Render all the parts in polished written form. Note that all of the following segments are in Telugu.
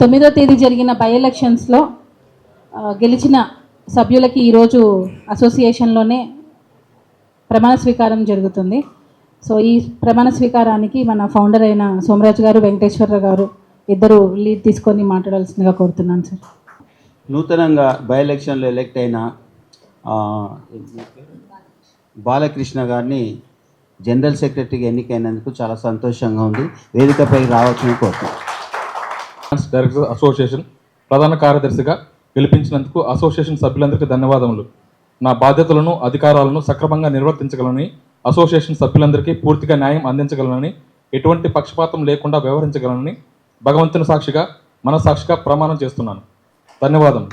9వ తేదీ జరిగిన బై ఎలక్షన్స్లో గెలిచిన సభ్యులకి ఈరోజు అసోసియేషన్లోనే ప్రమాణ స్వీకారం జరుగుతుంది. సో ఈ ప్రమాణ స్వీకారానికి మన ఫౌండర్ అయిన సోమరాజు గారు, వెంకటేశ్వరరావు గారు ఇద్దరు లీడ్ తీసుకొని మాట్లాడాల్సిందిగా కోరుతున్నాను సార్. నూతనంగా బై ఎలక్షన్లో ఎలక్ట్ అయిన బాలకృష్ణ గారిని జనరల్ సెక్రటరీగా ఎన్నికైనందుకు చాలా సంతోషంగా ఉంది. వేదికపై రావాల్సిన కోరుతున్నాను. డైరెక్టర్ అసోసియేషన్ ప్రధాన కార్యదర్శిగా గెలిపించినందుకు అసోసియేషన్ సభ్యులందరికీ ధన్యవాదములు. నా బాధ్యతలను, అధికారాలను సక్రమంగా నిర్వర్తించగలనని, అసోసియేషన్ సభ్యులందరికీ పూర్తిగా న్యాయం అందించగలనని, ఎటువంటి పక్షపాతం లేకుండా వ్యవహరించగలనని భగవంతుని సాక్షిగా, మనసాక్షిగా ప్రమాణం చేస్తున్నాను. ధన్యవాదం.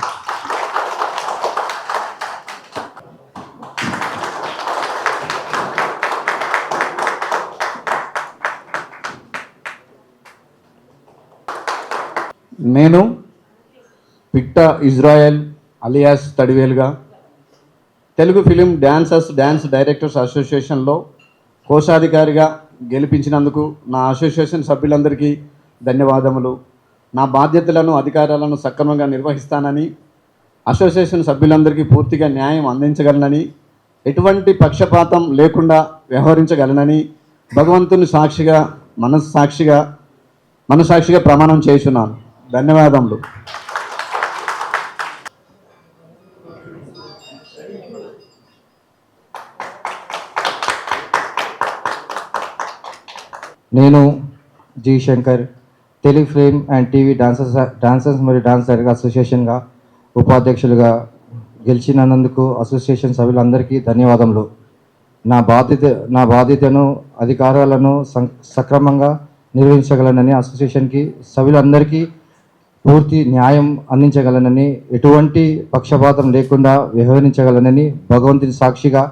నేను పిట్టా ఇజ్రాయెల్ అలియాస్ తడివేలుగా తెలుగు ఫిలిం డాన్స్ డైరెక్టర్స్ అసోసియేషన్లో కోశాధికారిగా గెలిపించినందుకు నా అసోసియేషన్ సభ్యులందరికీ ధన్యవాదములు. నా బాధ్యతలను, అధికారాలను సక్రమంగా నిర్వహిస్తానని, అసోసియేషన్ సభ్యులందరికీ పూర్తిగా న్యాయం అందించగలనని, ఎటువంటి పక్షపాతం లేకుండా వ్యవహరించగలనని భగవంతుని సాక్షిగా, మనసాక్షిగా ప్రమాణం చేస్తున్నాను. ధన్యవాదములు. నేను G Shankar, Telugu film and TV dancers మరియు డాన్స్ డైరెక్టర్ అసోసియేషన్గా ఉపాధ్యక్షులుగా గెలిచినందుకు అసోసియేషన్ సభ్యులందరికీ ధన్యవాదములు. నా బాధ్యతను, అధికారాలను సక్రమంగా నిర్వహించగలనని, అసోసియేషన్కి సభ్యులందరికీ పూర్తి న్యాయం అందించగలనని, ఎటువంటి పక్షపాతం లేకుండా వ్యవహరించగలనని భగవంతుని సాక్షిగా,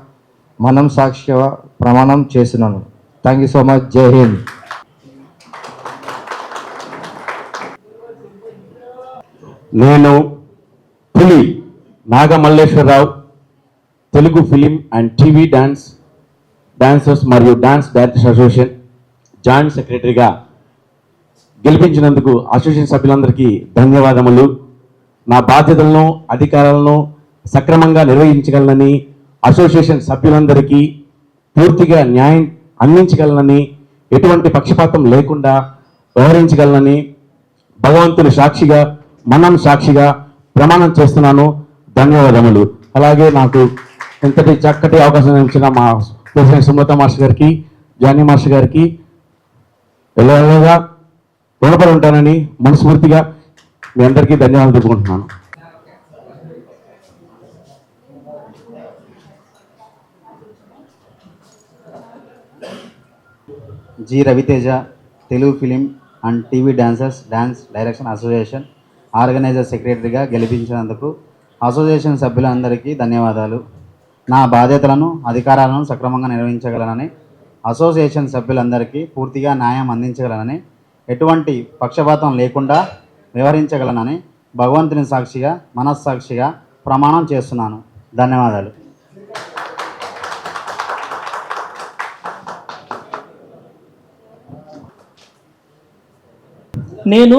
సాక్షిగా ప్రమాణం చేస్తున్నాను. Thank you so much. జై హింద్. నేను పులి Nagamalleswara Rao, Telugu film and TV dancers మరియు డాన్స్ డైరెక్టర్స్ అసోసియేషన్ జాయింట్ సెక్రటరీగా గెలిపించినందుకు అసోసియేషన్ సభ్యులందరికీ ధన్యవాదములు. నా బాధ్యతలను, అధికారాలను సక్రమంగా నిర్వహించగలనని, అసోసియేషన్ సభ్యులందరికీ పూర్తిగా న్యాయం అందించగలనని, ఎటువంటి పక్షపాతం లేకుండా వ్యవహరించగలనని భగవంతుని సాక్షిగా, సాక్షిగా ప్రమాణం చేస్తున్నాను. ధన్యవాదములు. అలాగే నాకు ఎంతటి చక్కటి అవకాశం ఇచ్చిన మా ప్రెసిడెంట్ సుమత మాస్టర్ గారికి, జానీ మాస్టర్ గారికి ఎలాగా రుణపడి ఉంటానని మనస్ఫూర్తిగా మీ అందరికీ ధన్యవాదాలు తెలుపుకుంటున్నాను. G Raviteja, Telugu film and TV dance direction association organiser సెక్రటరీగా గెలిపించినందుకు అసోసియేషన్ సభ్యులందరికీ ధన్యవాదాలు. నా బాధ్యతలను, అధికారాలను సక్రమంగా నిర్వహించగలనని, అసోసియేషన్ సభ్యులందరికీ పూర్తిగా న్యాయం అందించగలనని, ఎటువంటి పక్షపాతం లేకుండా వ్యవహరించగలనని భగవంతుని సాక్షిగా, మనస్సాక్షిగా ప్రమాణం చేస్తున్నాను. ధన్యవాదాలు. నేను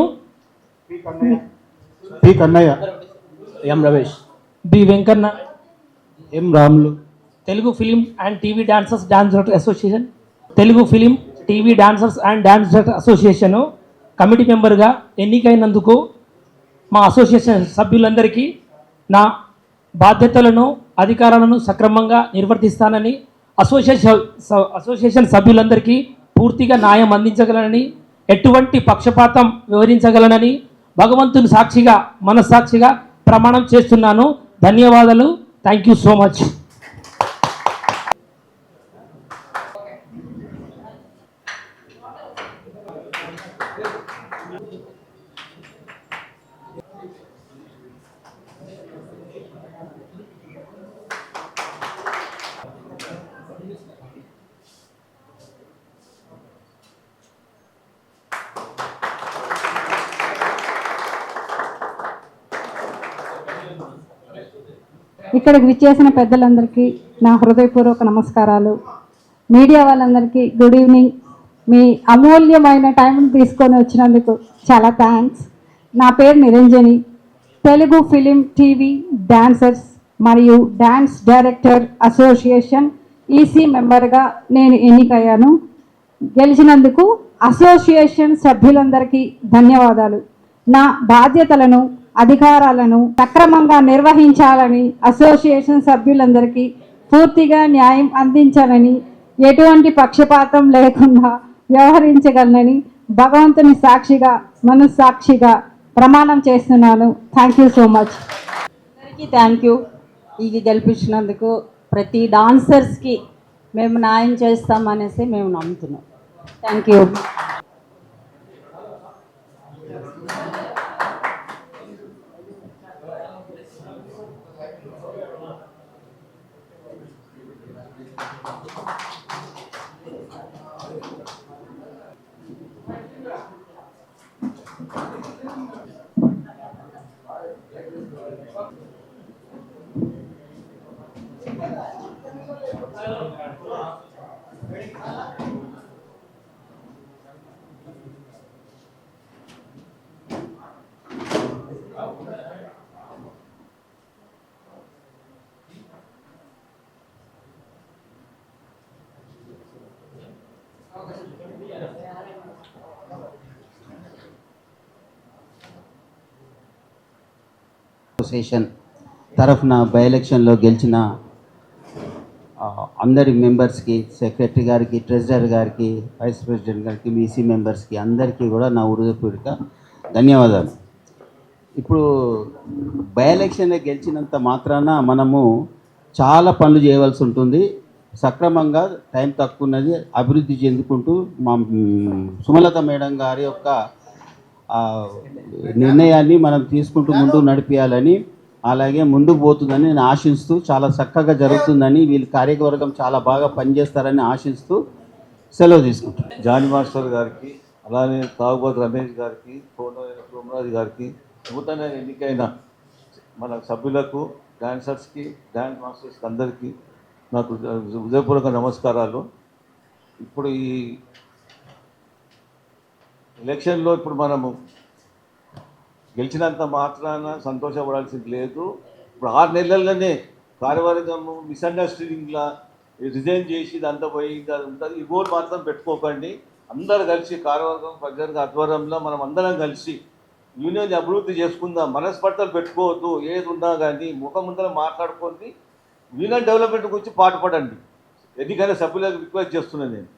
P Kannaiah, M Ramesh, B Venkanna, M Ramulu, Telugu film and TV dance director association, Telugu film, TV dancers and dance director association committee మెంబర్గా ఎన్నికైనందుకు మా అసోసియేషన్ సభ్యులందరికీ నా అధికారాలను సక్రమంగా నిర్వర్తిస్తానని, అసోసియేషన్ సభ్యులందరికీ పూర్తిగా న్యాయం అందించగలనని, ఎటువంటి పక్షపాతం వివరించగలనని భగవంతుని సాక్షిగా, మనస్సాక్షిగా ప్రమాణం చేస్తున్నాను. ధన్యవాదాలు. Thank you so much. ఇక్కడికి విచ్చేసిన పెద్దలందరికీ నా హృదయపూర్వక నమస్కారాలు. మీడియా వాళ్ళందరికీ గుడ్ ఈవినింగ్. మీ అమూల్యమైన టైంను తీసుకొని వచ్చినందుకు చాలా థ్యాంక్స్. నా పేరు Niranjani. Telugu film TV dancers మరియు డాన్స్ డైరెక్టర్ అసోసియేషన్ ఈసీ మెంబర్గా నేను ఎన్నికయ్యాను. గెలిచినందుకు అసోసియేషన్ సభ్యులందరికీ ధన్యవాదాలు. నా బాధ్యతలను అధికారాలను సక్రమంగా నిర్వహించాలని, అసోసియేషన్ సభ్యులందరికీ పూర్తిగా న్యాయం అందించాలని, ఎటువంటి పక్షపాతం లేకుండా వ్యవహరించగలనని భగవంతుని సాక్షిగా మనస్సాక్షిగా ప్రమాణం చేస్తున్నాను. Thank you so much. అందరికీ థ్యాంక్ యూ. ఇది గెలిపించినందుకు ప్రతి డాన్సర్స్కి మేము న్యాయం చేస్తామనేసి మేము నమ్ముతున్నాం. Thank you. అసోసియేషన్ తరఫున బై ఎలక్షన్లో గెలిచిన అందరి మెంబర్స్కి, సెక్రటరీ గారికి, ట్రెజరర్ గారికి, వైస్ ప్రెసిడెంట్ గారికి, బీసీ మెంబర్స్కి అందరికీ కూడా నా హృదయపూర్వక ధన్యవాదాలు. ఇప్పుడు బై ఎలక్షన్లో గెలిచినంత మాత్రాన మనము చాలా పనులు చేయవలసి ఉంటుంది. సక్రమంగా టైం తక్కువ ఉన్నది, అభివృద్ధి చెందుకుంటూ మా సుమలత మేడం గారి యొక్క నిర్ణయాన్ని మనం తీసుకుంటూ ముందుకు నడిపించాలని, అలాగే ముందుకు పోతుందని నేను ఆశిస్తూ, చాలా చక్కగా జరుగుతుందని, వీళ్ళ కార్యవర్గం చాలా బాగా పనిచేస్తారని ఆశిస్తూ సెలవు తీసుకుంటాను. జానీ మాస్టర్ గారికి, అలానే తాగుబోతు రమేష్ గారికి, సోమరాజు గారికి, నూతన ఎన్నికైన మన సభ్యులకు, డాన్సర్స్కి, డాన్స్ మాస్టర్స్కి అందరికీ నాకు హృదయపూర్వక నమస్కారాలు. ఇప్పుడు ఈ ఎలక్షన్లో ఇప్పుడు మనము గెలిచినంత మాత్రాన సంతోషపడాల్సింది లేదు. ఇప్పుడు 6 నెలల్లోనే కార్యవర్గము మిస్అండర్స్టాండింగ్లా రిజైన్ చేసి ఇదంతా పోయి ఉంటుంది. ఈ గోల్ మాత్రం పెట్టుకోకండి. అందరు కలిసి కార్యవర్గం ప్రజల ఆధ్వర్యంలో మనం అందరం కలిసి యూనియన్ అభివృద్ధి చేసుకుందాం. మనస్పర్ధలు పెట్టుకోవద్దు. ఏది ఉన్నా కానీ ముఖం ముందర మాట్లాడుకొని యూనియన్ డెవలప్మెంట్ గురించి పాటుపడండి. ఎన్నికైనా సభ్యులకు రిక్వెస్ట్ చేస్తున్నాను నేను.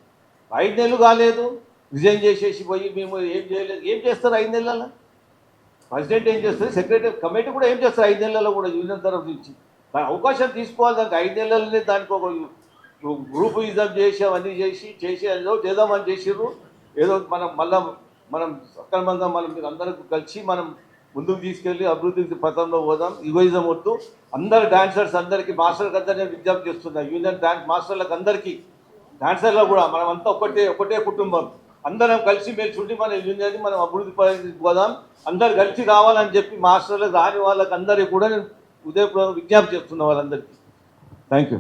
5 నెలలు కాలేదు, రిజైన్ చేసేసి పోయి మేము ఏం చేయలేదు. ఏం చేస్తారు 5 నెలల? ప్రెసిడెంట్ ఏం చేస్తారు, సెక్రటరీ కమిటీ కూడా ఏం చేస్తారు 5 నెలల్లో కూడా యూనియన్ తరఫు నుంచి? అవకాశం తీసుకోవాలి. దానికి 5 నెలలనే దానికి ఒక గ్రూప్ యూజం చేసి అవన్నీ చేసి ఏదో చేద్దామని చేసిర్రు. ఏదో మనం సక్రమంగా మీరు అందరూ కలిసి మనం ముందుకు తీసుకెళ్ళి అభివృద్ధి పథంలో పోదాం. ఈగోయిజం వద్దు. అందరు డాన్సర్స్ అందరికీ, మాస్టర్కి అందరినీ విజ్ఞప్తి చేస్తున్నా. యూనియన్ డాన్స్ మాస్టర్లకు అందరికీ, డాన్సర్లకు కూడా మనం అంతా ఒకటే కుటుంబం. అందరం కలిసి మెలిసి మన యూనియన్ని మనం అభివృద్ధి పోదాం. అందరు కలిసి రావాలని చెప్పి మాస్టర్లకు, రాని వాళ్ళకి అందరికీ కూడా నేను ఉదయపూర్వక విజ్ఞప్తి చేస్తున్నా వాళ్ళందరికీ. Thank you.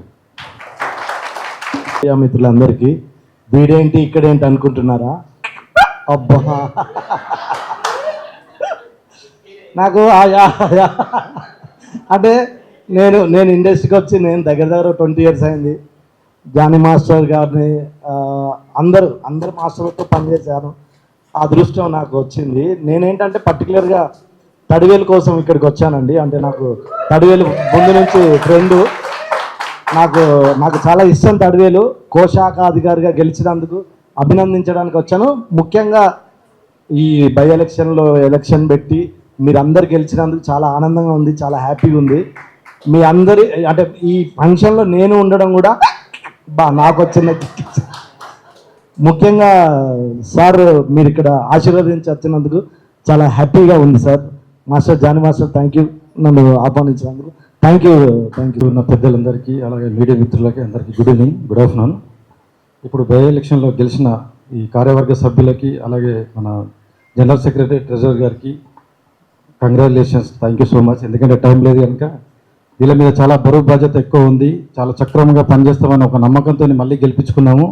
మిత్రులందరికీ వీడేంటి ఇక్కడేంటి అనుకుంటున్నారా? అబ్బా, నాకు అంటే నేను ఇండస్ట్రీకి వచ్చి నేను దగ్గర 20 years అయింది. జానీ మాస్టర్ గారిని అందరు మాస్టర్లతో పనిచేశాను. ఆ అదృష్టం నాకు వచ్చింది. నేనేంటంటే పర్టికులర్గా తడివేలు కోసం ఇక్కడికి వచ్చానండి. అంటే నాకు తడివేలు ముందు నుంచి ఫ్రెండు. నాకు చాలా ఇష్టం తడివేలు. కోశాఖ అధికారిగా గెలిచినందుకు అభినందించడానికి వచ్చాను. ముఖ్యంగా ఈ బై ఎలక్షన్ పెట్టి మీరందరు గెలిచినందుకు చాలా ఆనందంగా ఉంది, చాలా హ్యాపీగా ఉంది. మీ అందరి అంటే ఈ ఫంక్షన్లో నేను ఉండడం కూడా నాకు వచ్చిన ముఖ్యంగా సార్ మీరు ఇక్కడ ఆశీర్వదించి వచ్చినందుకు చాలా హ్యాపీగా ఉంది sir. Master Jani master thank you నన్ను ఆహ్వానించినందుకు. థ్యాంక్ యూ నా పెద్దలందరికీ, అలాగే మీడియా మిత్రులకి అందరికీ గుడ్ ఈవినింగ్, గుడ్ ఆఫ్టర్నూన్. ఇప్పుడు బై ఎలక్షన్లో గెలిచిన ఈ కార్యవర్గ సభ్యులకి, అలాగే మన జనరల్ సెక్రటరీ ట్రెజరర్ గారికి congratulations, thank you so much. ఎందుకంటే టైం లేదు కనుక వీళ్ళ మీద చాలా బరువు బాధ్యత ఎక్కువ ఉంది. చాలా సక్రమంగా పనిచేస్తామని ఒక నమ్మకంతో మళ్ళీ గెలిపించుకున్నాము.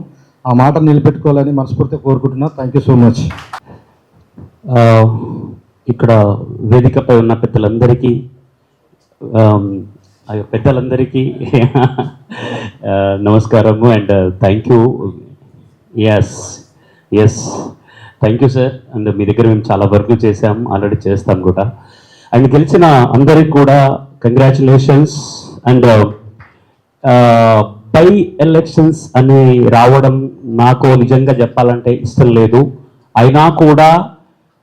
ఆ మాట నిలబెట్టుకోవాలని మనస్ఫూర్తిగా కోరుకుంటున్నాను. Thank you so much. ఇక్కడ వేదికపై ఉన్న పెద్దలందరికీ పెద్దలందరికీ నమస్కారము and thank you. Yes thank you sir. And మీ దగ్గర మేము చాలా వర్క్ చేసాం, ఆల్రెడీ చేస్తాం కూడా. అండ్ గెలిచిన అందరికి కూడా కంగ్రాచులేషన్స్. అండ్ బై ఎలక్షన్స్ అని రావడం నాకు నిజంగా చెప్పాలంటే ఇష్టం లేదు. అయినా కూడా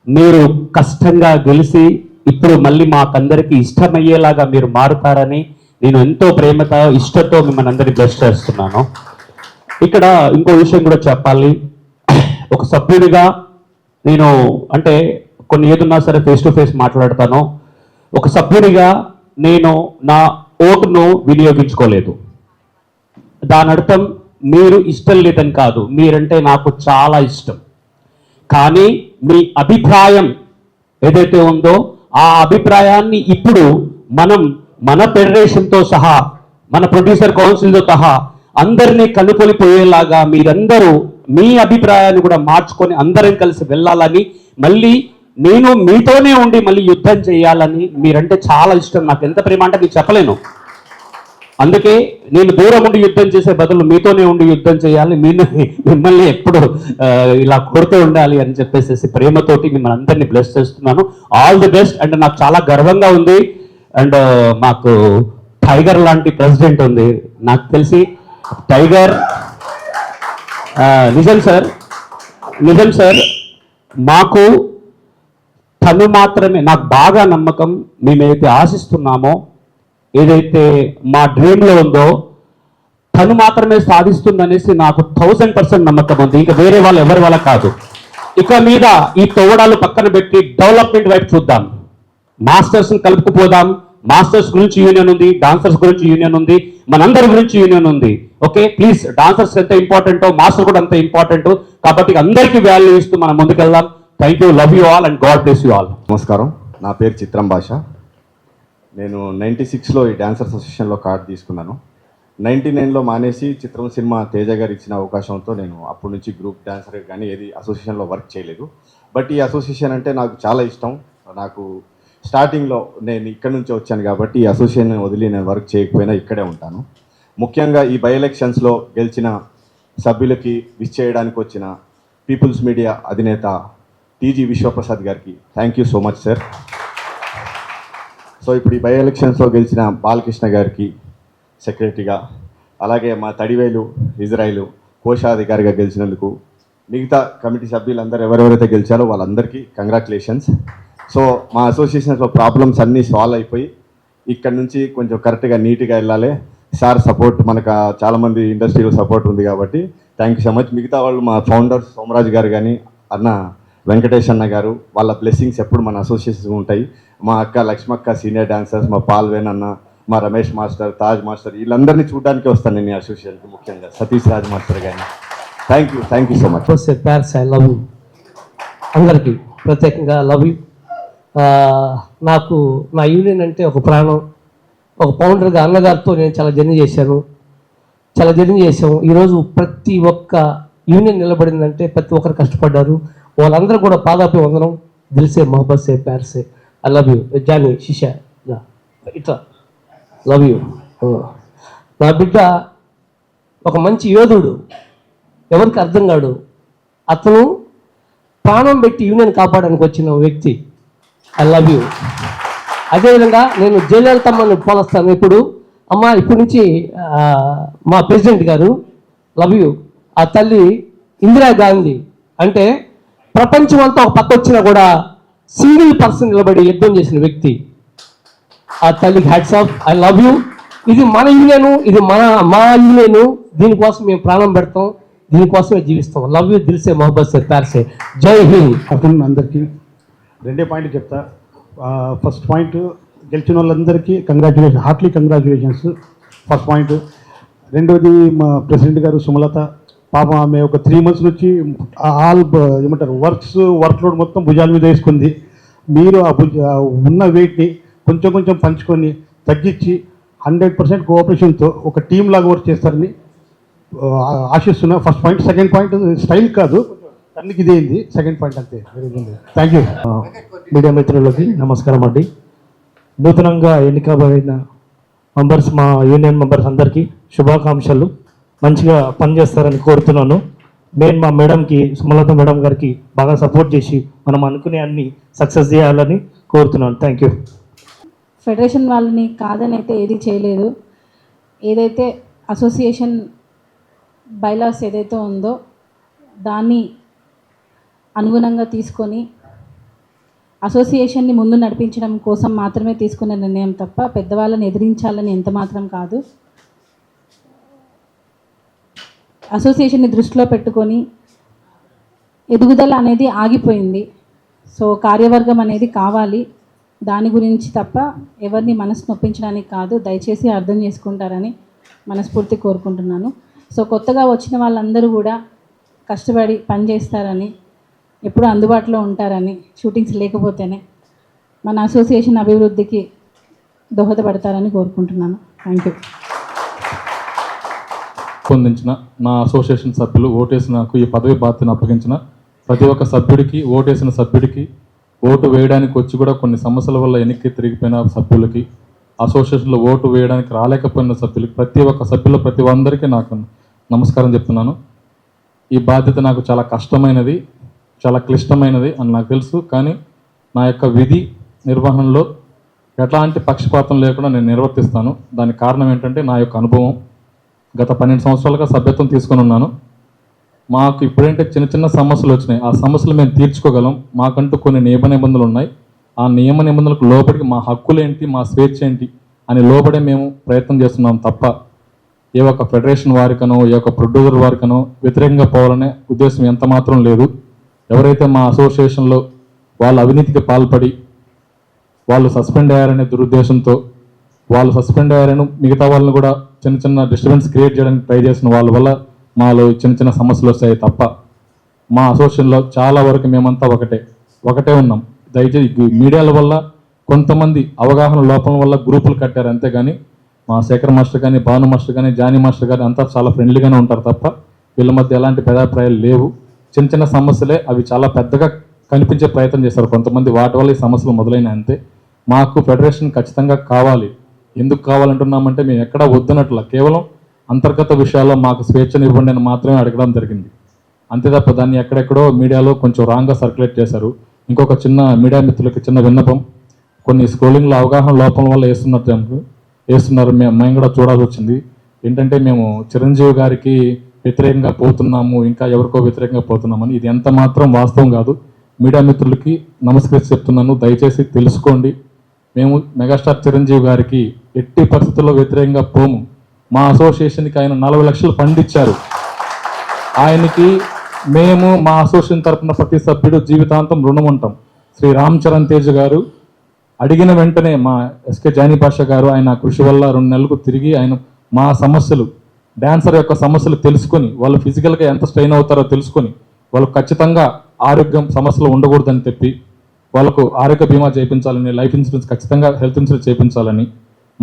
మీరు కష్టంగా గెలిచి ఇప్పుడు మళ్ళీ మాకందరికీ ఇష్టమయ్యేలాగా మీరు మారుతారని నేను ఎంతో ప్రేమతో ఇష్టంతో మిమ్మల్ని అందరినీ బ్లెస్ చేస్తున్నాను. ఇక్కడ ఇంకో విషయం కూడా చెప్పాలి. ఒక సభ్యుడిగా నేను అంటే కొన్ని ఏదున్నా సరే ఫేస్ టు ఫేస్ మాట్లాడతాను. ఒక సభ్యుడిగా నేను నా ఓటును వినియోగించుకోలేదు. దాని అర్థం మీరు ఇష్టం లేదని కాదు, మీరంటే నాకు చాలా ఇష్టం. కానీ మీ అభిప్రాయం ఏదైతే ఉందో ఆ అభిప్రాయాన్ని ఇప్పుడు మనం మన ఫెడరేషన్తో సహా మన ప్రొడ్యూసర్ కౌన్సిల్తో సహా అందరినీ కలుపుకొనిపోయేలాగా మీరందరూ మీ అభిప్రాయాన్ని కూడా మార్చుకొని అందరం కలిసి వెళ్ళాలని, మళ్ళీ నేను మీతోనే ఉండి మళ్ళీ యుద్ధం చేయాలని మీరంటే చాలా ఇష్టం. నాకు ఎంత ప్రేమ అంటే మీకు చెప్పలేను. అందుకే నేను దూరం ఉండి యుద్ధం చేసే బదులు మీతోనే ఉండి యుద్ధం చేయాలి, మిమ్మల్ని ఎప్పుడు ఇలా కొడుతూ ఉండాలి అని చెప్పేసి ప్రేమతోటి మిమ్మల్ని అందరినీ బ్లెస్ చేస్తున్నాను. All the best. అండ్ నాకు చాలా గర్వంగా ఉంది. అండ్ మాకు టైగర్ లాంటి ప్రెసిడెంట్ ఉంది. నాకు తెలిసి టైగర్ నిజం సార్ మాకు తను మాత్రమే, నాకు బాగా నమ్మకం, మేమైతే ఆశిస్తున్నామో ఏదైతే మా డ్రీమ్లో ఉందో తను మాత్రమే సాధిస్తుందనేసి నాకు 1000% నమ్మకం ఉంది. ఇంకా వేరే వాళ్ళు ఎవరి వల్ల కాదు. ఇక మీద ఈ తోవడాలు పక్కన పెట్టి డెవలప్మెంట్ వైపు చూద్దాం. మాస్టర్స్ని కలుపుకుపోదాం. మాస్టర్స్ గురించి యూనియన్ ఉంది, డాన్సర్స్ గురించి యూనియన్ ఉంది, మనందరి గురించి యూనియన్ ఉంది. ఓకే ప్లీజ్, డాన్సర్స్ ఎంత ఇంపార్టెంటో మాస్టర్ కూడా అంత ఇంపార్టెంట్. కాబట్టి అందరికీ వాల్యూ ఇస్తూ మనం ముందుకెళ్దాం. Thank you, love you all and God bless you all. నమస్కారం, నా పేరు చిత్రం భాష. నేను 96లో ఈ డాన్సర్స్ అసోసియేషన్లో కార్డు తీసుకున్నాను. 99లో మానేసి చిత్రం సినిమా తేజ గారు ఇచ్చిన అవకాశంతో నేను అప్పటి నుంచి గ్రూప్ డాన్సర్ కానీ ఏది అసోసియేషన్లో వర్క్ చేయలేదు. బట్ ఈ అసోసియేషన్ అంటే నాకు చాలా ఇష్టం. నాకు స్టార్టింగ్లో నేను ఇక్కడ నుంచి వచ్చాను కాబట్టి ఈ అసోసియేషన్ వదిలి నేను వర్క్ చేయకపోయినా ఇక్కడే ఉంటాను. ముఖ్యంగా ఈ బై ఎలక్షన్స్లో గెలిచిన సభ్యులకి విష్ చేయడానికి వచ్చిన పీపుల్స్ మీడియా అధినేత టీజీ విశ్వప్రసాద్ గారికి thank you so much sir. So ఇప్పుడు ఈ బై ఎలక్షన్స్లో గెలిచిన బాలకృష్ణ గారికి సెక్రటరీగా, అలాగే మా తడివేలు ఇజ్రాయిల్ కోశాధికారిగా గెలిచినందుకు, మిగతా కమిటీ సభ్యులందరూ ఎవరెవరైతే గెలిచారో వాళ్ళందరికీ కంగ్రాచులేషన్స్. సో మా అసోసియేషన్స్లో ప్రాబ్లమ్స్ అన్నీ సాల్వ్ అయిపోయి ఇక్కడ నుంచి కొంచెం కరెక్ట్గా నీట్గా వెళ్ళాలి. సార్ సపోర్ట్ మనకు చాలామంది ఇండస్ట్రీలో సపోర్ట్ ఉంది కాబట్టి థ్యాంక్ యూ సో మచ్. మిగతా వాళ్ళు మా ఫౌండర్ సోమరాజు గారు కానీ అన్న వెంకటేష్ అన్న గారు, వాళ్ళ బ్లెస్సింగ్స్ ఎప్పుడు మన అసోసియేషన్ ఉంటాయి. మా అక్క లక్ష్మక్క సీనియర్ డాన్సర్స్, మా పాల్వేన్ అన్న, మా రమేష్ మాస్టర్, తాజ్ మాస్టర్, వీళ్ళందరినీ చూడడానికి వస్తాను నేను ఈ అసోసియేషన్కి. ముఖ్యంగా సతీష్ రాజ్ మాస్టర్ కానీ thank you so much. Pairs I love you. అందరికీ ప్రత్యేకంగా లవ్ యూ. నాకు నా యూనియన్ అంటే ఒక ప్రాణం. ఒక ఫౌండర్గా అన్నగారితో నేను చాలా జర్నీ చేసాము. ఈరోజు ప్రతి ఒక్క యూనియన్ నిలబడిందంటే ప్రతి ఒక్కరు కష్టపడ్డారు. వాళ్ళందరూ కూడా పాదాపి వందనం. దిల్సే మొహబ్బత్ సే ప్యార్ సే ఐ లవ్ యూ. జానీ శిషా ఇట్లా లవ్ యూ. నా బిడ్డ ఒక మంచి యోధుడు, ఎవరికి అర్థం కాడు. అతను ప్రాణం పెట్టి యూనియన్ కాపాడడానికి వచ్చిన వ్యక్తి. I love you. అదేవిధంగా నేను జయలలితమ్మని పోలుస్తాను. ఇప్పుడు ఇప్పటి నుంచి మా ప్రెసిడెంట్ గారు లవ్ యూ. ఆ తల్లి ఇందిరాగాంధీ అంటే ప్రపంచం అంతా ఒక పక్క వచ్చినా కూడా సింగిల్ పర్సన్ నిలబడి యుద్ధం చేసిన వ్యక్తి. ఆ తల్లికి hats off. I love you. ఇది మన యూనియను, ఇది మా యూనియను. దీనికోసం మేము ప్రాణం పెడతాం, దీనికోసమే జీవిస్తాం. Love you. దిల్సే మొహబ్బత్ సే ప్యార్ సే. జై హింద్. అతను అందరికీ 2 పాయింట్లు చెప్తా. ఫస్ట్ పాయింట్, గెలిచిన వాళ్ళందరికీ congratulation, Hartley congratulations. First point. రెండోది మా ప్రెసిడెంట్ గారు సుమలత, పాప ఆమె ఒక 3 months నుంచి ఏమంటారు వర్క్ లోడ్ మొత్తం భుజాల మీద వేసుకుంది. మీరు ఉన్న వెయిట్ని కొంచెం పంచుకొని తగ్గించి 100% కోఆపరేషన్తో ఒక టీమ్ లాగా వర్క్ చేస్తారని ఆశిస్తున్నా. First point. Second point, style కాదు, అన్నికి ఇదేంది సెకండ్ పాయింట్ అంతే. Thank you. మీడియా మిత్రులకి నమస్కారం అండి. నూతనంగా ఎన్నికబడిన మెంబర్స్, మా యూనియన్ మెంబర్స్ అందరికీ శుభాకాంక్షలు. మంచిగా పనిచేస్తారని కోరుతున్నాను. నేను మా మేడంకి, సుమలత మేడం గారికి బాగా సపోర్ట్ చేసి మనం అనుకునే అన్ని సక్సెస్ చేయాలని కోరుతున్నాను. Thank you. ఫెడరేషన్ వాళ్ళని కాదని అయితే ఏది చేయలేదు. ఏదైతే అసోసియేషన్ బైలాస్ ఏదైతే ఉందో దాన్ని అనుగుణంగా తీసుకొని అసోసియేషన్ని ముందు నడిపించడం కోసం మాత్రమే తీసుకున్న నిర్ణయం తప్ప పెద్దవాళ్ళని ఎదిరించాలని ఎంత మాత్రం కాదు. అసోసియేషన్ని దృష్టిలో పెట్టుకొని ఎదుగుదల అనేది ఆగిపోయింది. సో కార్యవర్గం అనేది కావాలి. దాని గురించి తప్ప ఎవరిని మనసు నొప్పించడానికి కాదు. దయచేసి అర్థం చేసుకుంటారని మనస్ఫూర్తి కోరుకుంటున్నాను. సో కొత్తగా వచ్చిన వాళ్ళందరూ కూడా కష్టపడి పనిచేస్తారని, ఎప్పుడూ అందుబాటులో ఉంటారని, షూటింగ్స్ లేకపోతేనే మన అసోసియేషన్ అభివృద్ధికి దోహదపడతారని కోరుకుంటున్నాను. Thank you. పొందించిన నా అసోసియేషన్ సభ్యులు, ఓటేసి నాకు ఈ పదవి బాధ్యతను అప్పగించిన ప్రతి ఒక్క సభ్యుడికి, ఓటేసిన సభ్యుడికి, ఓటు వేయడానికి వచ్చి కూడా కొన్ని సమస్యల వల్ల వెనక్కి తిరిగిపోయిన సభ్యులకి, అసోసియేషన్లో ఓటు వేయడానికి రాలేకపోయిన సభ్యులకి, ప్రతి ఒక్క సభ్యులు ప్రతి అందరికీ నాకు నమస్కారం చెప్తున్నాను. ఈ బాధ్యత నాకు చాలా కష్టమైనది, చాలా క్లిష్టమైనది అని నాకు తెలుసు. కానీ నా యొక్క విధి నిర్వహణలో ఎట్లాంటి పక్షపాతం లేకుండా నేను నిర్వర్తిస్తాను. దానికి కారణం ఏంటంటే నా యొక్క అనుభవం. గత 12 సంవత్సరాలుగా సభ్యత్వం తీసుకొని ఉన్నాను. మాకు ఇప్పుడేంటే చిన్న చిన్న సమస్యలు వచ్చినాయి. ఆ సమస్యలు మేము తీర్చుకోగలం. మాకంటూ కొన్ని నియమ నిబంధనలు ఉన్నాయి. ఆ నియమ నిబంధనలకు లోబడి మా హక్కులేంటి, మా స్వేచ్ఛ ఏంటి అని లోబడే మేము ప్రయత్నం చేస్తున్నాం తప్ప ఏ ఒక్క ఫెడరేషన్ వారికనో, ఏ ఒక్క ప్రొడ్యూసర్ వారికనో వ్యతిరేకంగా పోవాలనే ఉద్దేశం ఎంత మాత్రం లేదు. ఎవరైతే మా అసోసియేషన్లో వాళ్ళ అవినీతికి పాల్పడి వాళ్ళు సస్పెండ్ అయ్యారనే దురుద్దేశంతో, వాళ్ళు సస్పెండ్ అయ్యారని మిగతా వాళ్ళని కూడా చిన్న చిన్న డిస్టర్బెన్స్ క్రియేట్ చేయడానికి ట్రై చేసిన వాళ్ళ వల్ల మాలో చిన్న చిన్న సమస్యలు వస్తాయి తప్ప మా అసోసియేషన్లో చాలా వరకు మేమంతా ఒకటే ఉన్నాం. దయచేసి మీడియాల వల్ల కొంతమంది అవగాహన లోపం వల్ల గ్రూపులు కట్టారు అంతేగాని మా శేఖర్ మాస్టర్ కానీ, భాను మాస్టర్ కానీ, జానీ మాస్టర్ కానీ అంతా చాలా ఫ్రెండ్లీగానే ఉంటారు తప్ప వీళ్ళ మధ్య ఎలాంటి భేదాభిప్రాయాలు లేవు. చిన్న చిన్న సమస్యలే, అవి చాలా పెద్దగా కనిపించే ప్రయత్నం చేస్తారు కొంతమంది. వాటి వల్ల ఈ సమస్యలు మొదలైన అంతే. మాకు ఫెడరేషన్ ఖచ్చితంగా కావాలి. ఎందుకు కావాలంటున్నామంటే మేము ఎక్కడా వద్దనట్ల, కేవలం అంతర్గత విషయాల్లో మాకు స్వేచ్ఛనివ్వండి అని మాత్రమే అడగడం జరిగింది. అంతే తప్ప దాన్ని ఎక్కడెక్కడో మీడియాలో కొంచెం రాంగ్గా సర్క్యులేట్ చేశారు. ఇంకొక చిన్న మీడియా మిత్రులకి చిన్న విన్నపం, కొన్ని స్క్రోలింగ్లో అవగాహన లోపం వల్ల వేస్తున్నారు. మేము కూడా చూడాల్సి వచ్చింది. ఏంటంటే మేము చిరంజీవి గారికి వ్యతిరేకంగా పోతున్నాము, ఇంకా ఎవరికో వ్యతిరేకంగా పోతున్నామని. ఇది ఎంత మాత్రం వాస్తవం కాదు. మీడియా మిత్రులకి నమస్కరించి చెప్తున్నాను, దయచేసి తెలుసుకోండి. మేము మెగాస్టార్ చిరంజీవి గారికి ఎట్టి పరిస్థితుల్లో వ్యతిరేకంగా పోము. మా అసోసియేషన్కి ఆయన 40 లక్షలు ఫండ్ ఇచ్చారు. ఆయనకి మేము మా అసోసియేషన్ తరఫున ప్రతి సభ్యుడు జీవితాంతం రుణం ఉంటాం. శ్రీ రామ్ చరణ్ తేజ్ గారు అడిగిన వెంటనే మా ఎస్కే జానీ పాషా గారు ఆయన కృషి వల్ల 2 నెలలకు తిరిగి ఆయన మా సమస్యలు, డాన్సర్ యొక్క సమస్యలు తెలుసుకొని, వాళ్ళు ఫిజికల్గా ఎంత స్ట్రెయిన్ అవుతారో తెలుసుకొని, వాళ్ళు ఖచ్చితంగా ఆరోగ్యం సమస్యలు ఉండకూడదని చెప్పి వాళ్ళకు ఆరోగ్య బీమా చేయించాలని, లైఫ్ ఇన్సూరెన్స్ ఖచ్చితంగా హెల్త్ ఇన్సూరెన్స్ చేయించాలని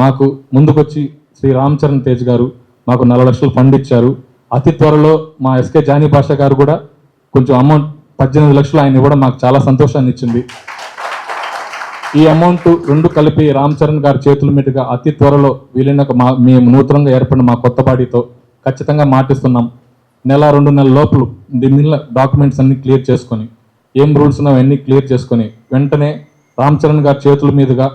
మాకు ముందుకొచ్చి శ్రీ రామ్ చరణ్ తేజ్ గారు మాకు 40 లక్షలు ఫండ్ ఇచ్చారు. అతి త్వరలో మా ఎస్కే జానీ పాషా గారు కూడా కొంచెం అమౌంట్ 18 లక్షలు ఆయన ఇవ్వడం మాకు చాలా సంతోషాన్ని ఇచ్చింది. ఈ అమౌంట్ 2 కలిపి రామ్ చరణ్ గారి చేతుల మీదుగా అతి త్వరలో వీలైన మేము నూతనంగా ఏర్పడిన మా కొత్త బాడీతో ఖచ్చితంగా మాటిస్తున్నాం. 1-2 నెలల లోపల దీని డాక్యుమెంట్స్ అన్ని క్లియర్ చేసుకొని, ఏం రూల్స్ ఉన్నాయో అన్నీ క్లియర్ చేసుకొని వెంటనే రామ్ చరణ్ గారి చేతుల మీదుగా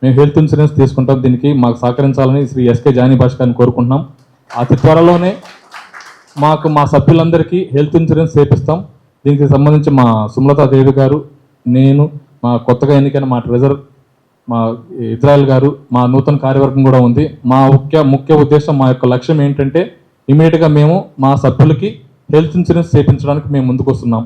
మేము హెల్త్ ఇన్సూరెన్స్ తీసుకుంటాం. దీనికి మాకు సహకరించాలని శ్రీ ఎస్కే జానీ భాష గారిని కోరుకుంటున్నాం. అతి త్వరలోనే మాకు మా సభ్యులందరికీ హెల్త్ ఇన్సూరెన్స్ చేపిస్తాం. దీనికి సంబంధించి మా సుమలతా దేవి గారు, నేను, మా కొత్తగా ఎన్నికైన మా ట్రెజర్ మా ఇజ్రాయెల్ గారు, మా నూతన కార్యవర్గం కూడా ఉంది. మా ముఖ్య ఉద్దేశం, మా యొక్క లక్ష్యం ఏంటంటే ఇమీడియట్గా మేము మా సభ్యులకి హెల్త్ ఇన్సూరెన్స్ చేయించడానికి మేము ముందుకు వస్తున్నాం.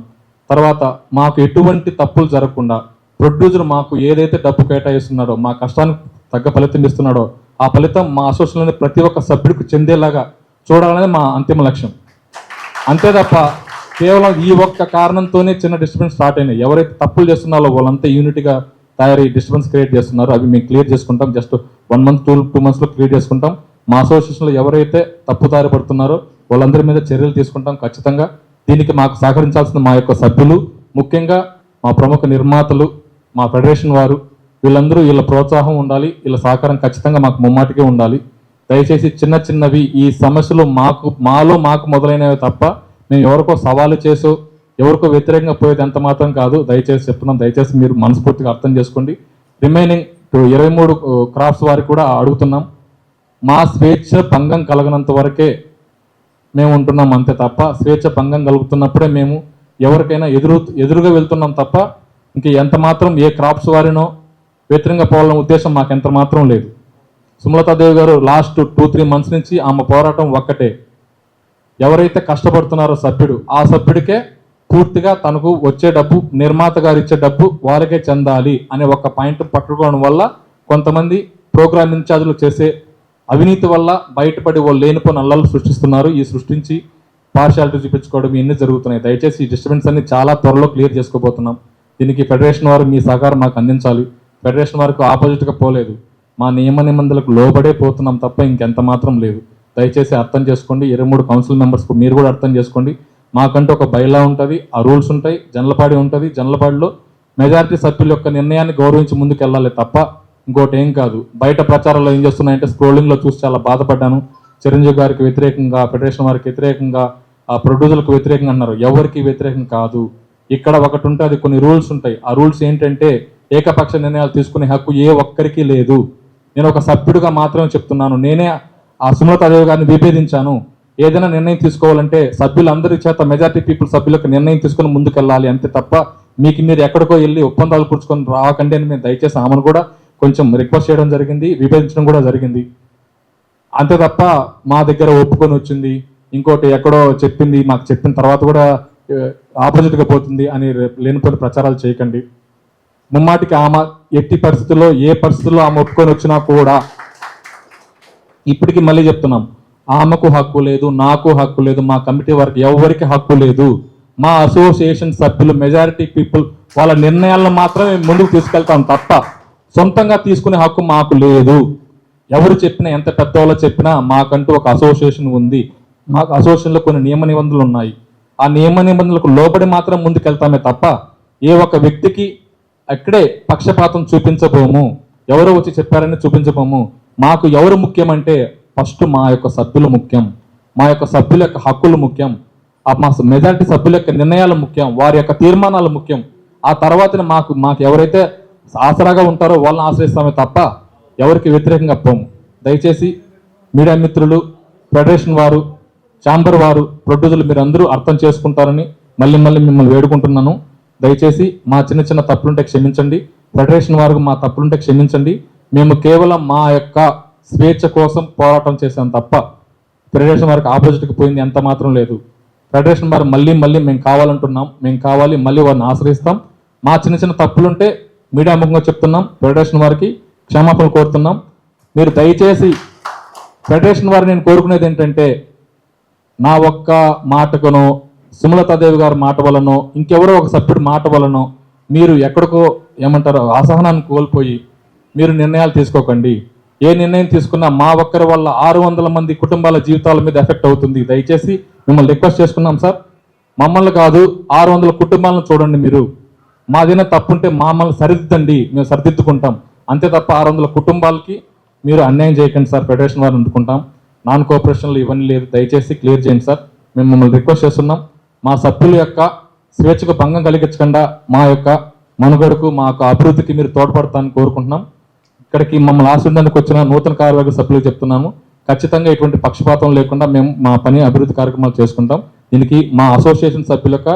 తర్వాత మాకు ఎటువంటి తప్పులు జరగకుండా ప్రొడ్యూసర్ మాకు ఏదైతే డబ్బు కేటాయిస్తున్నాడో, మా కష్టానికి తగ్గ ఫలితం ఇస్తున్నాడో, ఆ ఫలితం మా అసోసియేషన్లోని ప్రతి ఒక్క సభ్యుడికి చెందేలాగా చూడాలనేది మా అంతిమ లక్ష్యం. అంతే తప్ప కేవలం ఈ ఒక్క కారణంతోనే చిన్న డిస్టర్బెన్స్ స్టార్ట్ అయినాయి. ఎవరైతే తప్పులు చేస్తున్నారో వాళ్ళంతా యూనిటీగా తయారీ డిస్టర్బెన్స్ క్రియేట్ చేస్తున్నారు. అవి మేము క్లియర్ చేసుకుంటాం. జస్ట్ 1 మంత్ 2 మంత్స్లో క్లియర్ చేసుకుంటాం. మా అసోసియేషన్లో ఎవరైతే తప్పుదారి పడుతున్నారో వాళ్ళందరి మీద చర్యలు తీసుకుంటాం ఖచ్చితంగా. దీనికి మాకు సహకరించాల్సిన మా యొక్క సభ్యులు, ముఖ్యంగా మా ప్రముఖ నిర్మాతలు, మా ఫెడరేషన్ వారు, వీళ్ళందరూ వీళ్ళ ప్రోత్సాహం ఉండాలి, వీళ్ళ సహకారం ఖచ్చితంగా మాకు ముమ్మాటికే ఉండాలి. దయచేసి చిన్న చిన్నవి ఈ సమస్యలు మాకు మొదలైనవి తప్ప మేము ఎవరికో సవాలు చేసో ఎవరికో వ్యతిరేకంగా పోయేది ఎంత మాత్రం కాదు. దయచేసి చెప్తున్నాం, దయచేసి మీరు మనస్ఫూర్తిగా అర్థం చేసుకోండి. రిమైనింగ్ 23 క్రాఫ్ట్స్ వారికి కూడా అడుగుతున్నాం, మా స్వేచ్ఛ భంగం కలగనంత వరకే మేము ఉంటున్నాం అంతే తప్ప, స్వేచ్ఛ భంగం కలుగుతున్నప్పుడే మేము ఎవరికైనా ఎదురుగా వెళ్తున్నాం తప్ప ఇంక ఎంత మాత్రం ఏ క్రాఫ్ట్స్ వారినో వ్యతిరేకంగా పోవాలనే ఉద్దేశం మాకు ఎంత మాత్రం లేదు. సుమలతాదేవి గారు లాస్ట్ 2-3 మంత్స్ నుంచి ఆమె పోరాటం ఒక్కటే, ఎవరైతే కష్టపడుతున్నారో సభ్యుడు, ఆ సభ్యుడికే పూర్తిగా తనకు వచ్చే డబ్బు, నిర్మాత గారు ఇచ్చే డబ్బు వాళ్ళకే చెందాలి అనే ఒక పాయింట్ పట్టుకోవడం వల్ల కొంతమంది ప్రోగ్రామ్ ఇన్ఛార్జీలు చేసే అవినీతి వల్ల బయటపడి వాళ్ళు లేనిపోయిన అల్లలు సృష్టిస్తున్నారు. ఈ సృష్టించి పార్షాలిటీ చూపించుకోవడం ఇవన్నీ జరుగుతున్నాయి. దయచేసి ఈ డిస్టర్బెన్స్ అన్ని చాలా త్వరలో క్లియర్ చేసుకోబోతున్నాం. దీనికి ఫెడరేషన్ వారు మీ సహకారం మాకు అందించాలి. ఫెడరేషన్ వారికి ఆపోజిట్గా పోలేదు, మా నియమ నిబంధనలకు లోబడే పోతున్నాం తప్ప ఇంకెంత మాత్రం లేదు. దయచేసి అర్థం చేసుకోండి. 23 కౌన్సిల్ మెంబర్స్ మీరు కూడా అర్థం చేసుకోండి. మాకంటూ ఒక బైలా ఉంటుంది, ఆ రూల్స్ ఉంటాయి, జనలపాడి ఉంటుంది. జనలపాడిలో మెజారిటీ సభ్యుల యొక్క నిర్ణయాన్ని గౌరవించి ముందుకు వెళ్ళాలి తప్ప ఇంకోటి ఏం కాదు. బయట ప్రచారాల్లో ఏం చేస్తున్నాయంటే స్క్రోలింగ్లో చూసి చాలా బాధపడ్డాను. చిరంజీవి గారికి వ్యతిరేకంగా, ఫెడరేషన్ వారికి వ్యతిరేకంగా, ఆ ప్రొడ్యూసర్లకు వ్యతిరేకంగా అన్నారు. ఎవరికి వ్యతిరేకం కాదు. ఇక్కడ ఒకటి ఉంటుంది, కొన్ని రూల్స్ ఉంటాయి. ఆ రూల్స్ ఏంటంటే ఏకపక్ష నిర్ణయాలు తీసుకునే హక్కు ఏ ఒక్కరికి లేదు. నేను ఒక సభ్యుడిగా మాత్రమే చెప్తున్నాను. నేనే ఆ సుమలతాదేవి గారిని విభేదించాను. ఏదైనా నిర్ణయం తీసుకోవాలంటే సభ్యులందరి చేత, మెజారిటీ పీపుల్ సభ్యులకు నిర్ణయం తీసుకుని ముందుకెళ్ళాలి అంతే తప్ప మీకు మీరు ఎక్కడికో వెళ్ళి ఒప్పందాలు కూర్చుకొని రావకండి అని మేము దయచేసి ఆమెను కూడా కొంచెం రిక్వెస్ట్ చేయడం జరిగింది, విభేదించడం కూడా జరిగింది. అంతే తప్ప మా దగ్గర ఒప్పుకొని వచ్చింది, ఇంకోటి ఎక్కడో చెప్పింది, మాకు చెప్పిన తర్వాత కూడా ఆపోజిట్గా పోతుంది అని లేనిపోయిన ప్రచారాలు చేయకండి. ముమ్మాటికి ఆమె ఎట్టి పరిస్థితుల్లో, ఏ పరిస్థితుల్లో ఆమె ఒప్పుకొని వచ్చినా కూడా, ఇప్పటికీ మళ్ళీ చెప్తున్నాం, ఆమెకు హక్కు లేదు, నాకు హక్కు లేదు, మా కమిటీ వారికి ఎవరికి హక్కు లేదు. మా అసోసియేషన్ సభ్యులు, మెజారిటీ పీపుల్ వాళ్ళ నిర్ణయాలను మాత్రమే ముందుకు తీసుకెళ్తాం తప్ప సొంతంగా తీసుకునే హక్కు మాకు లేదు. ఎవరు చెప్పినా, ఎంత పెద్దవాళ్ళు చెప్పినా మాకంటూ ఒక అసోసియేషన్ ఉంది. మాకు అసోసియేషన్లో కొన్ని నియమ నిబంధనలు ఉన్నాయి. ఆ నియమ నిబంధనలకు లోబడి మాత్రం ముందుకెళ్తామే తప్ప ఏ ఒక్క వ్యక్తికి అక్కడే పక్షపాతం చూపించబోము, ఎవరో వచ్చి చెప్పారని చూపించబోము. మాకు ఎవరు ముఖ్యమంటే ఫస్ట్ మా యొక్క సభ్యులు ముఖ్యం, మా యొక్క సభ్యుల యొక్క హక్కులు ముఖ్యం, మా మెజారిటీ సభ్యుల యొక్క నిర్ణయాలు ముఖ్యం, వారి యొక్క తీర్మానాలు ముఖ్యం. ఆ తర్వాతనే మాకు ఎవరైతే ఆసరాగా ఉంటారో వాళ్ళని ఆశ్రయిస్తామే తప్ప ఎవరికి వ్యతిరేకంగా పోము. దయచేసి మీడియా మిత్రులు, ఫెడరేషన్ వారు, ఛాంబర్ వారు, ప్రొడ్యూసర్లు మీరందరూ అర్థం చేసుకుంటారని మళ్ళీ మిమ్మల్ని వేడుకుంటున్నాను. దయచేసి మా చిన్న చిన్న తప్పులుంటే క్షమించండి. ఫెడరేషన్ వారికి మా తప్పులుంటే క్షమించండి. మేము కేవలం మా యొక్క స్వేచ్ఛ కోసం పోరాటం చేశాం తప్ప ఫెడరేషన్ వారికి ఆపోజిట్కి పోయింది ఎంత మాత్రం లేదు. ఫెడరేషన్ వారు మళ్ళీ మేము కావాలంటున్నాం, మేము కావాలి, మళ్ళీ వారిని ఆశ్రయిస్తాం. మా చిన్న చిన్న తప్పులుంటే మీడియా ముఖంగా చెప్తున్నాం, ఫెడరేషన్ వారికి క్షమాపణలు కోరుతున్నాం. మీరు దయచేసి ఫెడరేషన్ వారిని నేను కోరుకునేది ఏంటంటే, నా ఒక్క మాటకునో, సుమలతాదేవి గారి మాట వలనో, ఇంకెవరో ఒక సభ్యుడి మాట వలనో మీరు ఎక్కడికో ఏమంటారు అసహనాన్ని కోల్పోయి మీరు నిర్ణయాలు తీసుకోకండి. ఏ నిర్ణయం తీసుకున్నా మా ఒక్కరి వల్ల 600 మంది కుటుంబాల జీవితాల మీద ఎఫెక్ట్ అవుతుంది. దయచేసి మిమ్మల్ని రిక్వెస్ట్ చేసుకున్నాం సార్, మమ్మల్ని కాదు 600 కుటుంబాలను చూడండి. మీరు మాదైనా తప్పుంటే మమ్మల్ని సరిదిద్దండి, మేము సరిదిద్దుకుంటాం. అంతే తప్ప 600 కుటుంబాలకి మీరు అన్యాయం చేయకండి సార్. ఫెడరేషన్ వారిని అందుకుంటాం. నాన్ కోఆపరేషన్లు ఇవన్నీ లేదు, దయచేసి క్లియర్ చేయండి సార్. మేము మిమ్మల్ని రిక్వెస్ట్ చేస్తున్నాం. మా సభ్యుల యొక్క స్వేచ్ఛకు భంగం కలిగించకుండా మా యొక్క మనుగడకు, మా యొక్క అభివృద్ధికి మీరు తోడ్పడతానని కోరుకుంటున్నాం. ఇక్కడికి మమ్మల్ని ఆశీర్వదించడానికి వచ్చిన నూతన కార్యవర్గ సభ్యులకు చెప్తున్నాము, ఖచ్చితంగా ఎటువంటి పక్షపాతం లేకుండా మేము మా పని అభివృద్ధి కార్యక్రమాలు చేసుకుంటాం. దీనికి మా అసోసియేషన్ సభ్యుల యొక్క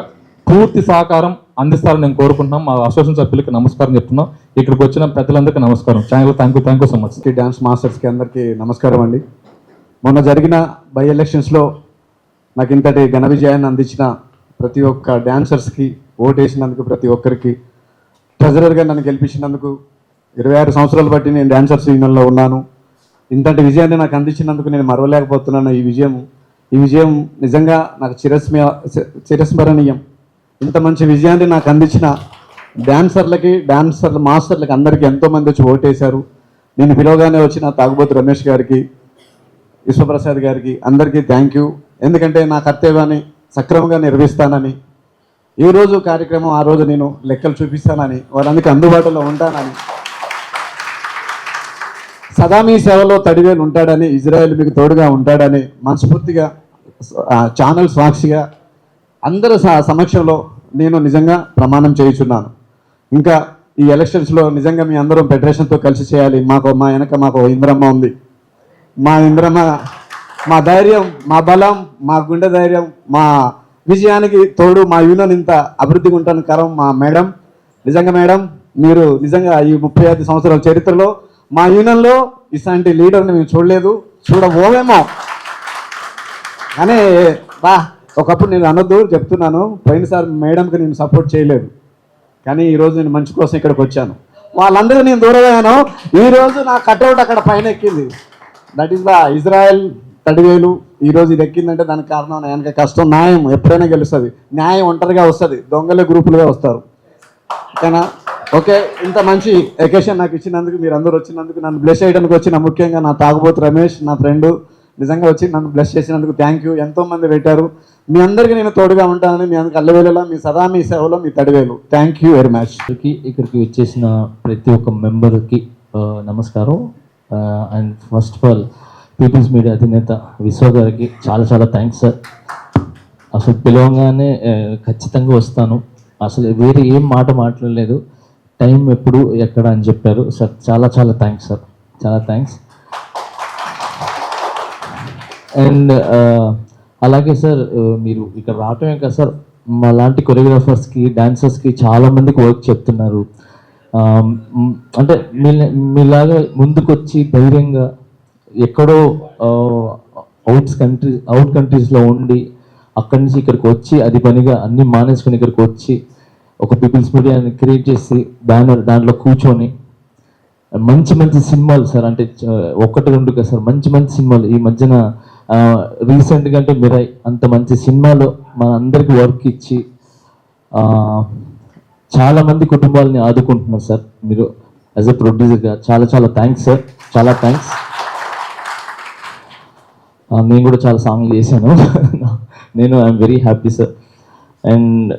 పూర్తి సహకారం అందిస్తారని నేను కోరుకుంటున్నాం. మా అసోసియేషన్ సభ్యులకి నమస్కారం చెప్తున్నాం. ఇక్కడికి వచ్చిన పెద్దలందరికీ నమస్కారం. Thank you so much. Dance మాస్టర్స్కి అందరికీ నమస్కారం అండి. మొన్న జరిగిన బై ఎలక్షన్స్లో నాకు ఇంతటి ఘన విజయాన్ని అందించిన ప్రతి ఒక్క డ్యాన్సర్స్కి, ఓటేసినందుకు ప్రతి ఒక్కరికి, ట్రెజరర్గా నన్ను గెలిపించినందుకు, 26 సంవత్సరాలు బట్టి నేను డ్యాన్సర్స్ యూనియన్లో ఉన్నాను. ఇంతటి విజయాన్ని నాకు అందించినందుకు నేను మరవలేకపోతున్నాను. ఈ విజయం నిజంగా నాకు చిరస్మరణీయం. ఇంత మంచి విజయాన్ని నాకు అందించిన డాన్సర్ల మాస్టర్లకి అందరికీ ఎంతోమంది వచ్చి ఓటేశారు. నేను పిలవగానే వచ్చిన తాగుబోతు రమేష్ గారికి, విశ్వప్రసాద్ గారికి అందరికీ థ్యాంక్ యూ. ఎందుకంటే నా కర్తవ్యాన్ని సక్రమంగా నిర్వహిస్తానని, ఈ రోజు కార్యక్రమం ఆ రోజు నేను లెక్కలు చూపిస్తానని, వారందరికీ అందుబాటులో ఉంటానని, సదా మీ సేవలో తడివేలు ఉంటాడని, ఇజ్రాయెల్ మీకు తోడుగా ఉంటాడని మనస్ఫూర్తిగా ఛానల్ సాక్షిగా అందరి సమక్షంలో నేను నిజంగా ప్రమాణం చేయుచున్నాను. ఇంకా ఈ ఎలక్షన్స్లో నిజంగా మీ అందరం ఫెడరేషన్తో కలిసి చేయాలి. మా వెనక మాకు ఇంద్రమ్మ ఉంది. మా ఇంద్రమ్మ మా ధైర్యం, మా బలం, మా గుండె ధైర్యం, మా విజయానికి తోడు, మా యూనియన్ ఇంత అభివృద్ధిగా ఉంటాను కారణం మా మేడం. నిజంగా మేడం, మీరు నిజంగా ఈ 35 సంవత్సరాల చరిత్రలో మా యూనియన్లో ఇలాంటి లీడర్ని మేము చూడలేదు, చూడబోవేమో. కానీ ఒకప్పుడు నేను అనొద్దు చెప్తున్నాను, పోయినసారి మేడంకి నేను సపోర్ట్ చేయలేదు, కానీ ఈరోజు నేను మంచి కోసం ఇక్కడికి వచ్చాను. వాళ్ళందరూ నేను దూరమయ్యాను, ఈరోజు నా కట్అవుట్ అక్కడ పైన ఎక్కింది. That is the Israel Thadivelu. ఈరోజు ఇది ఎక్కిందంటే దానికి కారణం వెనక కష్టం. న్యాయం ఎప్పుడైనా గెలుస్తుంది, న్యాయం ఒంటరిగా వస్తుంది, దొంగలే గ్రూపులుగా వస్తారు. ఓకేనా? ఓకే, ఇంత మంచి ఎకేషన్ నాకు ఇచ్చినందుకు, మీరు అందరూ వచ్చినందుకు, నన్ను బ్లెస్ చేయడానికి వచ్చిన ముఖ్యంగా నా తాగుబోతు రమేష్, నా ఫ్రెండ్, నిజంగా వచ్చి నన్ను బ్లెస్ చేసినందుకు థ్యాంక్ యూ. ఎంతోమంది పెట్టారు, మీ అందరికీ నేను తోడుగా ఉంటానని, మీ అందరికి అల్లవేళలా మీ సదా మీ సేవలో మీ Thadivelu. Thank you very much. ఇక్కడికి వచ్చేసిన ప్రతి ఒక్క మెంబర్కి నమస్కారం. And first of all peoples media అధినేత విశ్వ గారికి చాలా చాలా థ్యాంక్స్ సార్. అసలు పిలవగానే ఖచ్చితంగా వస్తాను, అసలు వేరే ఏం మాట మాట్లాడలేదు, టైం ఎప్పుడు ఎక్కడ అని చెప్పారు సార్. చాలా చాలా థ్యాంక్స్ సార్, చాలా థ్యాంక్స్. అండ్ అలాగే సార్, మీరు ఇక్కడ రావటమే కదా సార్, మా లాంటి కొరియోగ్రాఫర్స్కి, డాన్సర్స్కి చాలామందికి వర్క్ చెప్తున్నారు. అంటే మీలాగా ముందుకొచ్చి ధైర్యంగా ఎక్కడో అవుట్ కంట్రీస్లో ఉండి అక్కడి నుంచి ఇక్కడికి వచ్చి అది పనిగా అన్ని మానేసుకొని ఇక్కడికి వచ్చి ఒక పీపుల్స్ మీడియాని క్రియేట్ చేసి బ్యానర్ దాంట్లో కూర్చొని మంచి మంచి సినిమాలు సార్, అంటే 1-2 కదా సార్, మంచి మంచి సినిమాలు ఈ మధ్యన రీసెంట్గా అంటే మిరై అంత మంచి సినిమాలో మన అందరికి వర్క్ ఇచ్చి చాలామంది కుటుంబాలని ఆదుకుంటున్నారు సార్ మీరు యాజ్ ఎ ప్రొడ్యూసర్గా. చాలా చాలా థ్యాంక్స్ సార్, చాలా థ్యాంక్స్. నేను కూడా చాలా సాంగ్లు చేశాను నేను I'm very happy sir. And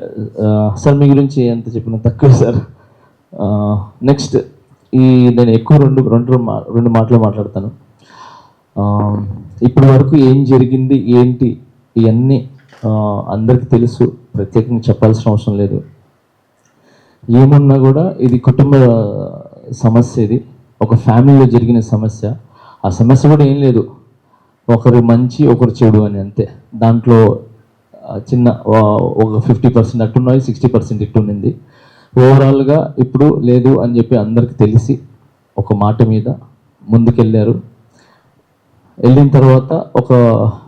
sir మీ గురించి ఎంత చెప్పినా తక్కువ సార్. నెక్స్ట్ నేను ఎక్కువ రెండు మాటలు మాట్లాడతాను. ఇప్పటి వరకు ఏం జరిగింది ఏంటి ఇవన్నీ అందరికీ తెలుసు, ప్రత్యేకంగా చెప్పాల్సిన అవసరం లేదు. ఏమున్నా కూడా ఇది కుటుంబ సమస్య, ఇది ఒక ఫ్యామిలీలో జరిగిన సమస్య. ఆ సమస్య కూడా ఏం లేదు, ఒకరు మంచి ఒకరు చెడు అని అంతే. దాంట్లో చిన్న ఒక 50% అట్టున్నది, 60% ఇట్టున్నది. ఓవరాల్గా ఇప్పుడు లేదు అని చెప్పి అందరికి తెలిసి ఒక మాట మీద ముందుకెళ్ళారు. వెళ్ళిన తర్వాత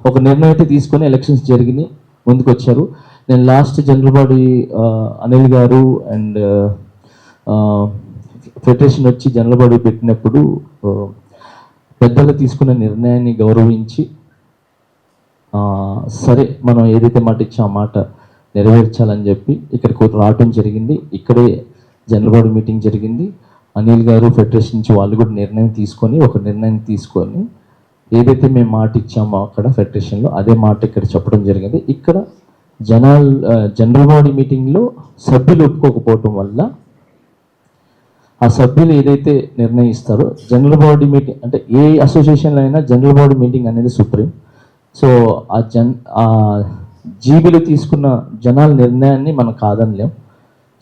ఒక నిర్ణయం అయితే తీసుకొని ఎలక్షన్స్ జరిగినాయి, ముందుకు వచ్చారు. నేను లాస్ట్ జనరల్ బాడీ అనిల్ గారు అండ్ ఫెడరేషన్ వచ్చి జనరల్ బాడీ పెట్టినప్పుడు పెద్దలు తీసుకున్న నిర్ణయాన్ని గౌరవించి సరే మనం ఏదైతే మాట ఇచ్చా ఆ మాట నెరవేర్చాలని చెప్పి ఇక్కడికి రావటం జరిగింది. ఇక్కడే జనరల్ బాడీ మీటింగ్ జరిగింది. అనిల్ గారు ఫెడరేషన్ నుంచి వాళ్ళు కూడా ఒక నిర్ణయం తీసుకొని ఏదైతే మేము మాట ఇచ్చామో అక్కడ ఫెడరేషన్లో అదే మాట ఇక్కడ చెప్పడం జరిగింది. ఇక్కడ జనరల్ బాడీ మీటింగ్లో సభ్యులు ఒప్పుకోకపోవటం వల్ల ఆ సభ్యులు ఏదైతే నిర్ణయిస్తారో జనరల్ బాడీ మీటింగ్ అంటే ఏ అసోసియేషన్లో అయినా జనరల్ బాడీ మీటింగ్ అనేది సుప్రీం. సో ఆ జీబీలు తీసుకున్న జనాల నిర్ణయాన్ని మనం కాదనలేం.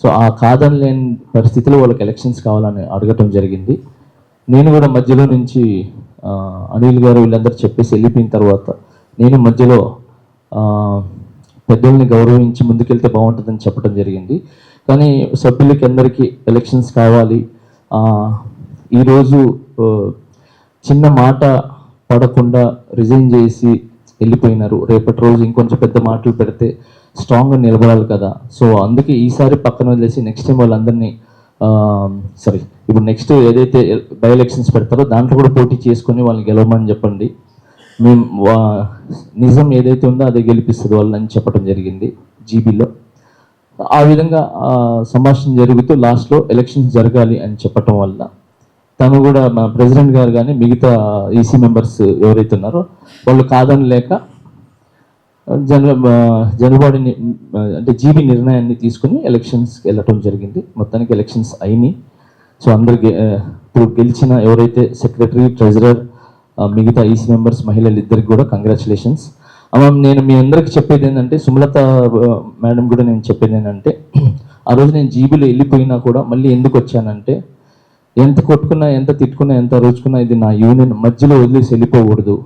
సో ఆ కాదనలేని పరిస్థితిలో వాళ్ళకి ఎలక్షన్స్ కావాలని అడగటం జరిగింది. నేను కూడా మధ్యలో నుంచి అనిల్ గారు వీళ్ళందరూ చెప్పేసి వెళ్ళిపోయిన తర్వాత నేను మధ్యలో పెద్దల్ని గౌరవించి ముందుకెళ్తే బాగుంటుందని చెప్పడం జరిగింది. కానీ సభ్యులకి అందరికీ ఎలక్షన్స్ కావాలి, ఈరోజు చిన్న మాట పడకుండా రిజైన్ చేసి వెళ్ళిపోయినారు. రేపటి రోజు ఇంకొంచెం పెద్ద మాటలు పెడితే స్ట్రాంగ్గా నిలబడాలి కదా. సో అందుకే ఈసారి పక్కన వదిలేసి నెక్స్ట్ టైం వాళ్ళందరినీ ఇప్పుడు నెక్స్ట్ ఏదైతే బై ఎలక్షన్స్ పెడతారో దాంట్లో కూడా పోటీ చేసుకొని వాళ్ళని గెలవమని చెప్పండి. మేము నిజం ఏదైతే ఉందో అదే గెలిపిస్తుంది వాళ్ళని చెప్పడం జరిగింది జీబీలో. ఆ విధంగా సంభాషణ జరుగుతూ లాస్ట్లో ఎలక్షన్స్ జరగాలి అని చెప్పటం వల్ల తను కూడా మా ప్రెసిడెంట్ గారు కానీ మిగతా ఈసీ మెంబర్స్ ఎవరైతే ఉన్నారో వాళ్ళు కాదని లేక జనరల్ బాడీని అంటే జీబీ నిర్ణయాన్ని తీసుకుని ఎలక్షన్స్కి వెళ్ళటం జరిగింది. మొత్తానికి ఎలక్షన్స్ అయినాయి. సో అందరికి ఇప్పుడు గెలిచిన ఎవరైతే సెక్రటరీ, ట్రెజరర్, మిగతా ఈసీ మెంబర్స్, మహిళలు ఇద్దరికి కూడా కంగ్రాచులేషన్స్. నేను మీ అందరికి చెప్పేది ఏంటంటే, సుమలత మేడం కూడా నేను చెప్పేది ఏంటంటే, ఆ రోజు నేను జీబీలో వెళ్ళిపోయినా కూడా మళ్ళీ ఎందుకు వచ్చానంటే, ఎంత కొట్టుకున్నా, ఎంత తిట్టుకున్నా, ఎంత రోజుకున్నా ఇది నా యూనియన్, మధ్యలో వదిలేసి వెళ్ళిపోకూడదు,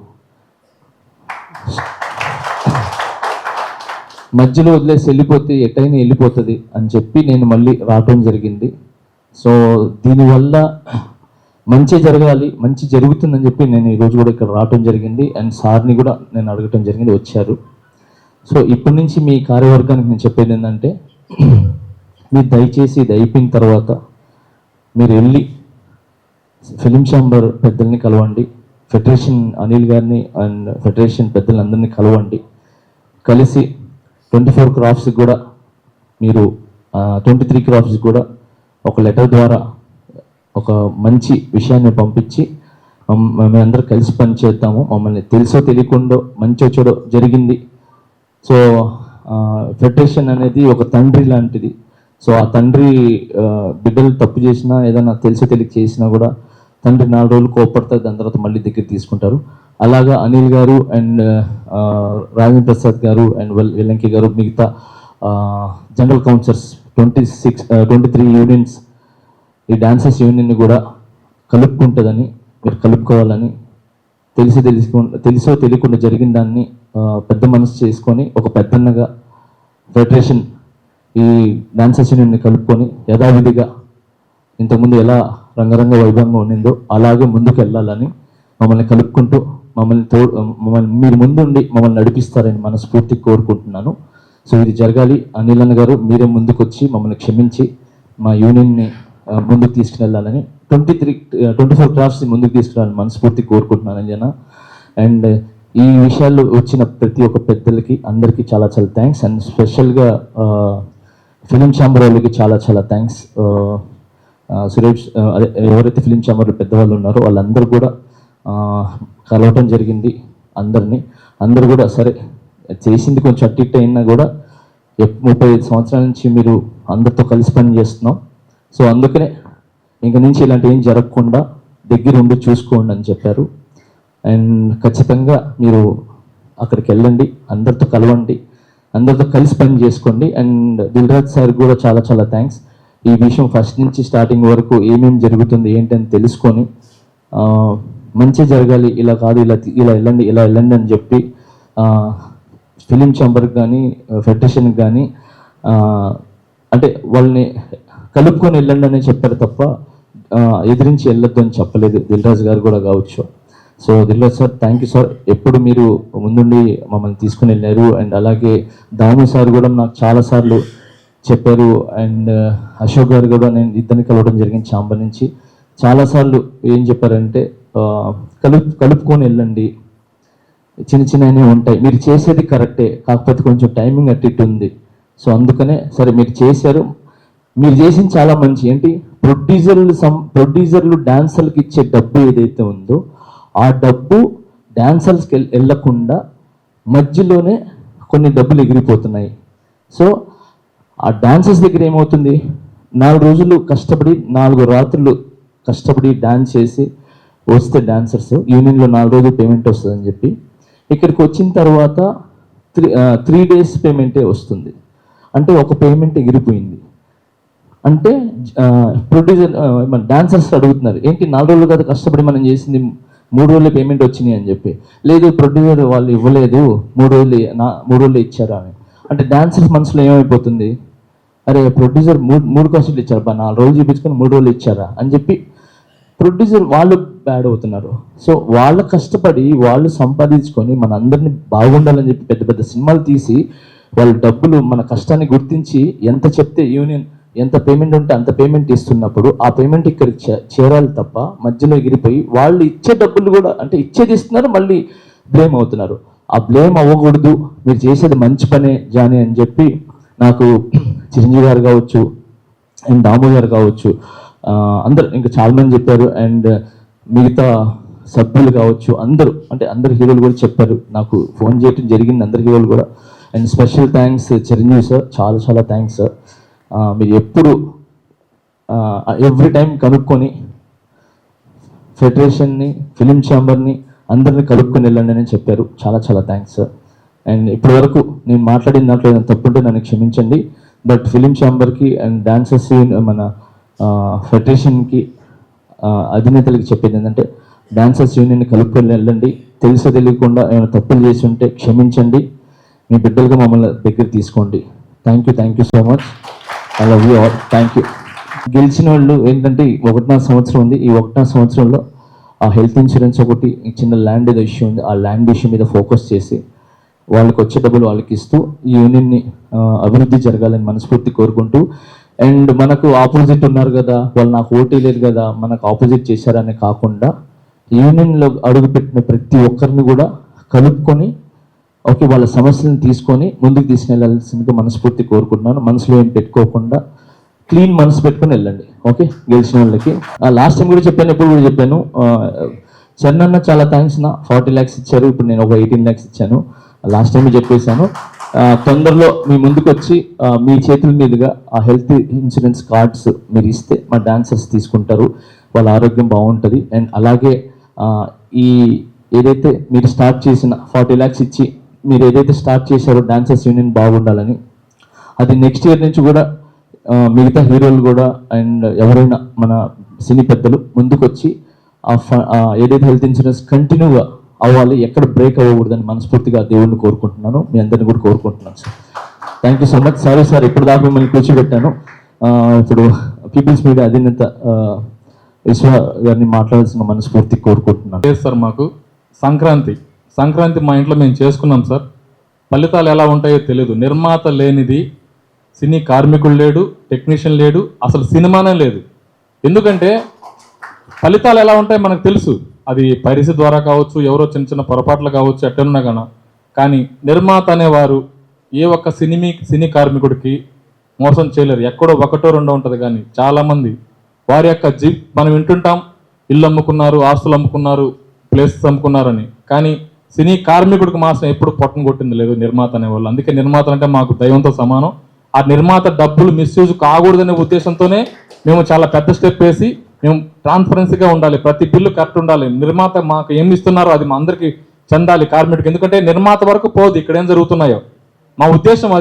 మధ్యలో వదిలేసి వెళ్ళిపోతే ఎటైనా వెళ్ళిపోతుంది అని చెప్పి నేను మళ్ళీ రావటం జరిగింది. సో దీనివల్ల మంచి జరగాలి, మంచి జరుగుతుందని చెప్పి నేను ఈరోజు కూడా ఇక్కడ రావటం జరిగింది. అండ్ సార్ని కూడా నేను అడగటం జరిగింది, వచ్చారు. సో ఇప్పటి నుంచి మీ కార్యవర్గానికి నేను చెప్పేది ఏంటంటే, మీరు దయచేసి ఇది అయిపోయిన తర్వాత మీరు వెళ్ళి ఫిలిం ఛాంబర్ పెద్దల్ని కలవండి, ఫెడరేషన్ అనిల్ గారిని అండ్ ఫెడరేషన్ పెద్దలందరినీ కలవండి. కలిసి 24 క్రాఫ్ట్స్కి కూడా మీరు 23 క్రాఫ్ట్స్కి కూడా ఒక లెటర్ ద్వారా ఒక మంచి విషయాన్ని పంపించి మేమందరం కలిసి పనిచేద్దాము. మమ్మల్ని తెలుసో తెలియకుండా మంచో చెడో జరిగింది. సో ఫెడరేషన్ అనేది ఒక తండ్రి లాంటిది. సో ఆ తండ్రి బిడ్డలు తప్పు చేసినా, ఏదైనా తెలుసో తెలియక చేసినా కూడా తండ్రి 4 రోజులు కోపడతారు, దాని తర్వాత మళ్ళీ దగ్గర తీసుకుంటారు. అలాగా అనిల్ గారు అండ్ రాజేంద్ర ప్రసాద్ గారు అండ్ వెల్లంకి గారు, మిగతా జనరల్ కౌన్సిలర్స్ 23 యూనియన్స్, ఈ డాన్సర్స్ యూనియన్ని కూడా కలుపుకుంటుందని, మీరు కలుపుకోవాలని, తెలుసో తెలియకుండా జరిగిన దాన్ని పెద్ద మనసు చేసుకొని ఒక పెద్దన్నగా ఫెడరేషన్ ఈ డాన్సర్స్ యూనియన్ని కలుపుకొని యథావిధిగా ఇంతకుముందు ఎలా రంగరంగ వైభవంగా ఉండిందో అలాగే ముందుకు వెళ్ళాలని, మమ్మల్ని కలుపుకుంటూ మమ్మల్ని మీరు ముందుండి మమ్మల్ని నడిపిస్తారని మనస్ఫూర్తి కోరుకుంటున్నాను. సో ఇది జరగాలి. అనిల్ అన్న గారు మీరే ముందుకు వచ్చి మమ్మల్ని క్షమించి మా యూనియన్ని ముందుకు తీసుకువెళ్ళాలని, 24 క్రాఫ్ట్స్ని ముందుకు తీసుకురావాలని మనస్ఫూర్తి కోరుకుంటున్నాను జన. అండ్ ఈ విషయాల్లో వచ్చిన ప్రతి ఒక్క పెద్దలకి అందరికీ చాలా చాలా థ్యాంక్స్. అండ్ స్పెషల్గా ఫిలిం ఛాంబర్ వాళ్ళకి చాలా చాలా థ్యాంక్స్. సురేష్ అదే ఎవరైతే ఫిలిం ఛాంబర్లో పెద్దవాళ్ళు ఉన్నారో వాళ్ళందరూ కూడా కలవటం జరిగింది. అందరూ కూడా సరే చేసింది కొంచెం అట్టిట్ అయినా కూడా 35 సంవత్సరాల నుంచి మీరు అందరితో కలిసి పని చేస్తున్నాం. సో అందుకనే ఇంక నుంచి ఇలాంటి ఏం జరగకుండా దగ్గర ఉండి చూసుకోండి అని చెప్పారు. అండ్ ఖచ్చితంగా మీరు అక్కడికి వెళ్ళండి, అందరితో కలవండి, అందరితో కలిసి పని చేసుకోండి. అండ్ దిల్రాజ్ సార్ కూడా చాలా చాలా థ్యాంక్స్. ఈ విషయం ఫస్ట్ నుంచి స్టార్టింగ్ వరకు ఏమేమి జరుగుతుంది ఏంటని తెలుసుకొని మంచి జరగాలి, ఇలా కాదు ఇలా వెళ్ళండి అని చెప్పి ఫిలిం ఛాంబర్కి కానీ ఫెడరేషన్కి కానీ అంటే వాళ్ళని కలుపుకొని వెళ్ళండి అని చెప్పారు తప్ప ఎదిరించి వెళ్ళొద్దు అని చెప్పలేదు. దిల్రాజ్ గారు కూడా కావచ్చు. So Dilraj sir thank you sir, ఎప్పుడు మీరు ముందుండి మమ్మల్ని తీసుకుని వెళ్ళారు. అండ్ అలాగే దాము సార్ కూడా నాకు చాలాసార్లు చెప్పారు. అండ్ అశోక్ గారు కూడా నేను ఇద్దరిని కలవడం జరిగింది ఛాంబర్ నుంచి. చాలాసార్లు ఏం చెప్పారంటే కలుపుకొని వెళ్ళండి, చిన్నవి ఉంటాయి, మీరు చేసేది కరెక్టే, కాకపోతే కొంచెం టైమింగ్ అట్టిట్టు ఉంది. సో అందుకనే సరే మీరు చేశారు, మీరు చేసింది చాలా మంచి. ఏంటి ప్రొడ్యూసర్లు డాన్సర్లకు ఇచ్చే డబ్బు ఏదైతే ఉందో ఆ డబ్బు డాన్సర్స్కి వెళ్ళకుండా మధ్యలోనే కొన్ని డబ్బులు ఎగిరిపోతున్నాయి. సో ఆ డాన్సర్స్ దగ్గర ఏమవుతుంది, 4 రోజులు కష్టపడి 4 రాత్రులు కష్టపడి డాన్స్ చేసి వస్తే డాన్సర్స్ యూనియన్లో 4 రోజులు పేమెంట్ వస్తుందని చెప్పి ఇక్కడికి వచ్చిన తర్వాత 3 days పేమెంటే వస్తుంది. అంటే ఒక పేమెంట్ ఎగిరిపోయింది. అంటే ప్రొడ్యూసర్ డాన్సర్స్ అడుగుతున్నారు, ఏంటి 4 రోజులు కదా కష్టపడి మనం చేసింది, 3 రోజులు పేమెంట్ వచ్చినాయి అని చెప్పి. లేదు ప్రొడ్యూసర్ వాళ్ళు ఇవ్వలేదు, 3 రోజులు ఇచ్చారా అని. అంటే డాన్సర్స్ మనసులో ఏమైపోతుంది, అరే ప్రొడ్యూసర్ 3 కాసులు ఇచ్చారు, 4 రోజులు చూపించుకొని 3 రోజులు ఇచ్చారా అని చెప్పి ప్రొడ్యూసర్ వాళ్ళు బ్యాడ్ అవుతున్నారు. సో వాళ్ళు కష్టపడి వాళ్ళు సంపాదించుకొని మన అందరినీ బాగుండాలని చెప్పి పెద్ద పెద్ద సినిమాలు తీసి వాళ్ళ డబ్బులు మన కష్టాన్ని గుర్తించి ఎంత చెప్తే యూనియన్ ఎంత పేమెంట్ ఉంటే అంత పేమెంట్ ఇస్తున్నప్పుడు ఆ పేమెంట్ ఇక్కడికి చేరాలి తప్ప మధ్యలో ఎగిరిపోయి వాళ్ళు ఇచ్చే డబ్బులు కూడా అంటే ఇచ్చేది ఇస్తున్నారు, మళ్ళీ బ్లేమ్ అవుతున్నారు. ఆ బ్లేమ్ అవ్వకూడదు, మీరు చేసేది మంచి పనే జానీ అని చెప్పి నాకు చిరంజీవి గారు కావచ్చు అండ్ దాము గారు కావచ్చు అందరు ఇంకా చాలా మంది చెప్పారు. అండ్ మిగతా సభ్యులు కావచ్చు, అందరూ అంటే అందరు హీరోలు కూడా చెప్పారు, నాకు ఫోన్ చేయడం జరిగింది అందరు హీరోలు కూడా. And special thanks Chiranjeevi sir, చాలా చాలా థ్యాంక్స్ సార్. మీరు ఎప్పుడు ఎవ్రీ టైం కనుక్కొని ఫెడరేషన్ని, ఫిలిం ఛాంబర్ని అందరినీ కలుపుకొని వెళ్ళండి అని చెప్పారు. చాలా చాలా థ్యాంక్స్ సార్. అండ్ ఇప్పటి వరకు నేను మాట్లాడిన దాంట్లో ఏదైనా తప్పుంటే నన్ను క్షమించండి. బట్ ఫిలిం ఛాంబర్కి అండ్ డాన్సర్స్ మన ఫెడరేషన్కి అధినేతలకి చెప్పేది ఏంటంటే, డాన్సర్స్ యూనియన్ని కలుపుకొని వెళ్ళండి. తెలిసో తెలియకుండా ఏమైనా తప్పులు చేసి ఉంటే క్షమించండి. మీ బిడ్డలుగా మమ్మల్ని దగ్గర తీసుకోండి. Thank you so much. I love you all. Thank you. గెలిచిన వాళ్ళు ఏంటంటే 1.5 సంవత్సరం ఉంది. ఈ 1.5 సంవత్సరంలో ఆ హెల్త్ ఇన్సూరెన్స్ ఒకటి చిన్న ల్యాండ్ ఏదో ఇష్యూ ఉంది, ఆ ల్యాండ్ ఇష్యూ మీద ఫోకస్ చేసి వాళ్ళకి వచ్చే డబ్బులు వాళ్ళకి ఇస్తూ ఈ యూనియన్ని అభివృద్ధి జరగాలని మనస్ఫూర్తి కోరుకుంటూ, అండ్ మనకు ఆపోజిట్ ఉన్నారు కదా, వాళ్ళు నాకు ఓటీ లేదు కదా, మనకు ఆపోజిట్ చేశారని కాకుండా యూనియన్లో అడుగుపెట్టిన ప్రతి ఒక్కరిని కూడా కలుపుకొని ఓకే వాళ్ళ సమస్యలను తీసుకొని ముందుకు తీసుకెళ్లాల్సిందిగా మనస్ఫూర్తి కోరుకుంటున్నాను. మనసులో ఏం పెట్టుకోకుండా క్లీన్ మనసు పెట్టుకొని వెళ్ళండి. ఓకే, గెలిచిన వాళ్ళకి లాస్ట్ టైం కూడా చెప్పాను, ఇప్పుడు కూడా చెప్పాను. చెన్నన్న చాలా థ్యాంక్స్ నా 40 lakhs ఇచ్చారు, ఇప్పుడు నేను ఒక 18 lakhs ఇచ్చాను. లాస్ట్ టైం చెప్పేశాను. తొందరలో మీ ముందుకు వచ్చి మీ చేతుల మీదుగా ఆ హెల్త్ ఇన్సూరెన్స్ కార్డ్స్ మీరు ఇస్తే మా డాన్సర్స్ తీసుకుంటారు, వాళ్ళ ఆరోగ్యం బాగుంటుంది. అండ్ అలాగే ఈ ఏదైతే మీరు స్టార్ట్ చేసిన 40 lakhs ఇచ్చి మీరు ఏదైతే స్టార్ట్ చేశారో డాన్సర్స్ యూనియన్ బాగుండాలని, అది నెక్స్ట్ ఇయర్ నుంచి కూడా మిగతా హీరోలు కూడా అండ్ ఎవరైనా మన సినీ పెద్దలు ముందుకు వచ్చి ఏదైతే హెల్త్ ఇన్సూరెన్స్ కంటిన్యూగా అవ్వాలి, ఎక్కడ బ్రేక్ అవ్వకూడదని మనస్ఫూర్తిగా దేవుడిని కోరుకుంటున్నాను. మీ అందరిని కూడా కోరుకుంటున్నాను sir. Thank you so much. Sorry sir, ఇప్పుడు దాకా మిమ్మల్ని కూర్చోబెట్టాను. ఇప్పుడు పీపుల్స్ మీడియా అధినేత విశ్వ గారిని మాట్లాడాల్సిన మనస్ఫూర్తి కోరుకుంటున్నాను. లేదు సార్, మాకు సంక్రాంతి మా ఇంట్లో మేము చేసుకున్నాం సార్. ఫలితాలు ఎలా ఉంటాయో తెలియదు. నిర్మాత లేనిది సినీ కార్మికుడు లేడు, టెక్నీషియన్ లేడు, అసలు సినిమానే లేదు. ఎందుకంటే ఫలితాలు ఎలా ఉంటాయో మనకు తెలుసు. అది పరిస్థితి ద్వారా కావచ్చు, ఎవరో చిన్న చిన్న పొరపాట్లు కావచ్చు, ఎట్టనున్నా కానీ నిర్మాత అనేవారు ఏ ఒక్క సినీ కార్మికుడికి మోసం చేయలేరు. ఎక్కడో ఒకటో రెండో ఉంటుంది, కానీ చాలామంది వారి యొక్క మనం వింటుంటాం, ఇల్లు అమ్ముకున్నారు, ఆస్తులు అమ్ముకున్నారు, ప్లేసెస్ అమ్ముకున్నారని. కానీ సినీ కార్మికుడికి మాత్రం ఎప్పుడు పొట్టను కొట్టింది లేదు నిర్మాత అనేవాళ్ళు. అందుకే నిర్మాతలు అంటే మాకు దైవంతో సమానం. ఆ నిర్మాత డబ్బులు మిస్యూజ్ కాకూడదనే ఉద్దేశంతోనే మేము చాలా పెద్ద స్టెప్ వేసి మేము ట్రాన్స్పరెన్సీగా ఉండాలి, ప్రతి బిల్లు కరెక్ట్ ఉండాలి, నిర్మాత మాకు ఏమి ఇస్తున్నారో అది మా అందరికీ చెందాలి కార్మికుడికి. ఎందుకంటే నిర్మాత వరకు పోదు ఇక్కడ ఏం జరుగుతున్నాయో, మా ఉద్దేశం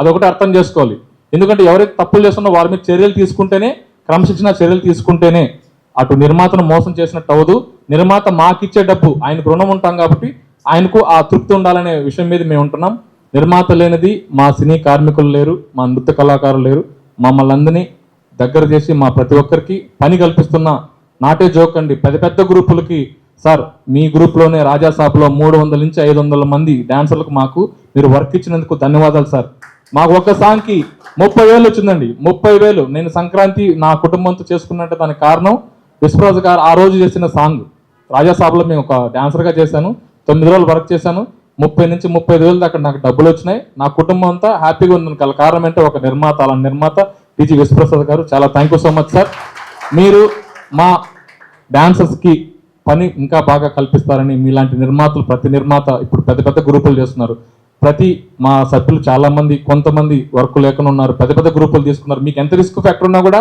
అదొకటి అర్థం చేసుకోవాలి. ఎందుకంటే ఎవరైతే తప్పులు చేస్తున్నారో వారి మీద చర్యలు తీసుకుంటేనే, క్రమశిక్షణ చర్యలు తీసుకుంటేనే అటు నిర్మాతను మోసం చేసినట్టు అవ్వదు. నిర్మాత మాకిచ్చే డబ్బు ఆయనకు రుణం ఉంటాం కాబట్టి ఆయనకు ఆ తృప్తి ఉండాలనే విషయం మీద మేము ఉంటున్నాం. నిర్మాత లేనిది మా సినీ కార్మికులు లేరు, మా నృత్య కళాకారులు లేరు. మమ్మల్ని అందరినీ దగ్గర చేసి మా ప్రతి ఒక్కరికి పని కల్పిస్తున్న నాటే జోక్ అండి. పెద్ద గ్రూపులకి సార్, మీ గ్రూప్లోనే రాజాసాబ్లో 300 నుంచి 500 మంది డాన్సర్లకు మాకు మీరు వర్క్ ఇచ్చినందుకు ధన్యవాదాలు సార్. మాకు ఒక్క సాంగ్కి 30,000 వచ్చిందండి. 30,000 నేను సంక్రాంతి నా కుటుంబంతో చేసుకున్నట్టు దానికి కారణం విశ్వరాజు గారు ఆ రోజు చేసిన సాంగ్. రాజాసాబ్లో మేము ఒక డాన్సర్గా చేశాను, 9 రోజులు వర్క్ చేశాను. 30 నుంచి 35,000 దాకా నాకు డబ్బులు వచ్చినాయి. నా కుటుంబం అంతా హ్యాపీగా ఉంది. గల కారణం అంటే ఒక నిర్మాత, అలా నిర్మాత టీజీ విశ్వప్రసాద్ గారు. చాలా thank you so much sir. మీరు మా డాన్సర్స్కి పని ఇంకా బాగా కల్పిస్తారని, మీలాంటి నిర్మాతలు ప్రతి నిర్మాత ఇప్పుడు పెద్ద గ్రూపులు చేస్తున్నారు. మా సభ్యులు చాలామంది, కొంతమంది వర్క్ లేకుండా ఉన్నారు, పెద్ద గ్రూపులు తీసుకున్నారు. మీకు ఎంత రిస్క్ ఫ్యాక్టర్ ఉన్నా కూడా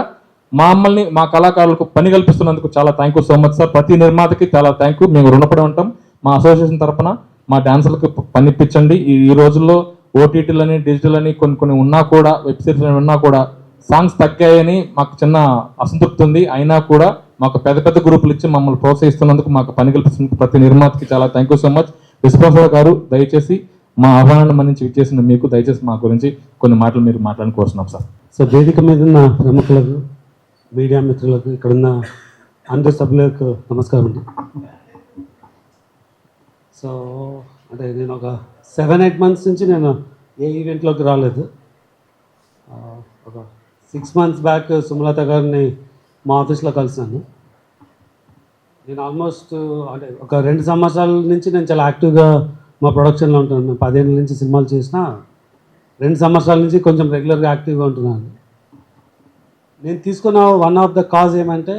మమ్మల్ని, మా కళాకారులకు పని కల్పిస్తున్నందుకు చాలా thank you so much sir. ప్రతి నిర్మాతకి చాలా థ్యాంక్ యూ. మేము రుణపడి ఉంటాం. మా అసోసియేషన్ తరఫున మా డాన్సర్లకు పని ఇప్పించండి. ఈ రోజుల్లో ఓటీటీలని, డిజిటల్ అని కొన్ని ఉన్నా కూడా, వెబ్ సిరీస్ ఉన్నా కూడా సాంగ్స్ తగ్గాయని మాకు చిన్న అసంతృప్తి ఉంది. అయినా కూడా మాకు పెద్ద గ్రూపులు ఇచ్చి మమ్మల్ని ప్రోత్సహిస్తున్నందుకు, మాకు పని కల్పిస్తున్నందుకు ప్రతి నిర్మాతకి చాలా thank you so much. Vishwaprasad గారు, దయచేసి మా ఆహ్వానాన్ని మన్నించి ఇచ్చేసిన మీకు దయచేసి మా గురించి కొన్ని మాటలు మీరు మాట్లాడని కోరుతున్నాం సార్. సో వేదిక మీద ఉన్న ప్రముఖులకు, మీడియా మిత్రులకు, ఇక్కడున్న అందరి సభ్యులకు నమస్కారం అండి. సో అంటే నేను ఒక 7-8 months నుంచి నేను ఏ ఈవెంట్లోకి రాలేదు. ఒక 6 months బ్యాక్ సుమలత గారిని మా ఆఫీస్లో కలిసాను. నేను ఆల్మోస్ట్ అంటే ఒక 2 సంవత్సరాల నుంచి నేను చాలా యాక్టివ్గా మా ప్రొడక్షన్లో ఉంటున్నాను. 10 ఏళ్ళ నుంచి సినిమాలు చేసిన 2 సంవత్సరాల నుంచి కొంచెం రెగ్యులర్గా యాక్టివ్గా ఉంటున్నాను. నేను తీసుకున్న వన్ ఆఫ్ ద కాజ్ ఏమంటే,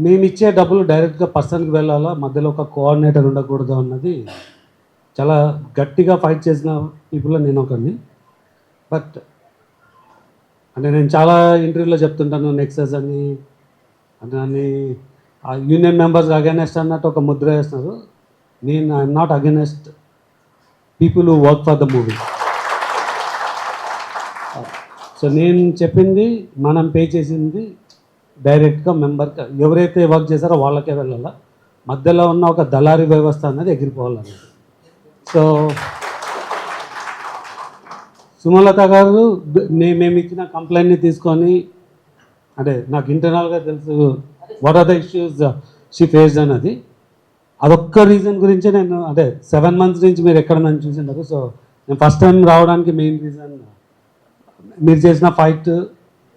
మేము ఇచ్చే డబ్బులు డైరెక్ట్గా పర్సన్కి వెళ్ళాలా, మధ్యలో ఒక కోఆర్డినేటర్ ఉండకూడదు అన్నది చాలా గట్టిగా ఫైట్ చేసిన పీపుల్లో నేను ఒకరిని. బట్ అంటే నేను చాలా ఇంటర్వ్యూలో చెప్తుంటాను, నెక్సెస్ అని అని ఆ యూనియన్ మెంబర్స్ అగెనెస్ట్ అన్నట్టు ఒక ముద్ర వేస్తున్నారు. నేను I'm not against people who work for the movie. So నేను చెప్పింది, మనం పే చేసింది డైరెక్ట్గా మెంబర్కి, ఎవరైతే వర్క్ చేశారో వాళ్ళకే వెళ్ళాలా, మధ్యలో ఉన్న ఒక దళారీ వ్యవస్థ అనేది ఎగిరిపోవాలన్నది. సో సుమలత గారు మేము ఇచ్చిన కంప్లైంట్ని తీసుకొని, అంటే నాకు ఇంటర్నల్గా తెలుసు what are the issues she faced అన్నది. అదొక్క రీజన్ గురించి నేను, అంటే 7 months నుంచి మీరు ఎక్కడ నన్ను చూసినారు. సో నేను ఫస్ట్ టైం రావడానికి మెయిన్ రీజన్ మీరు చేసిన ఫైట్,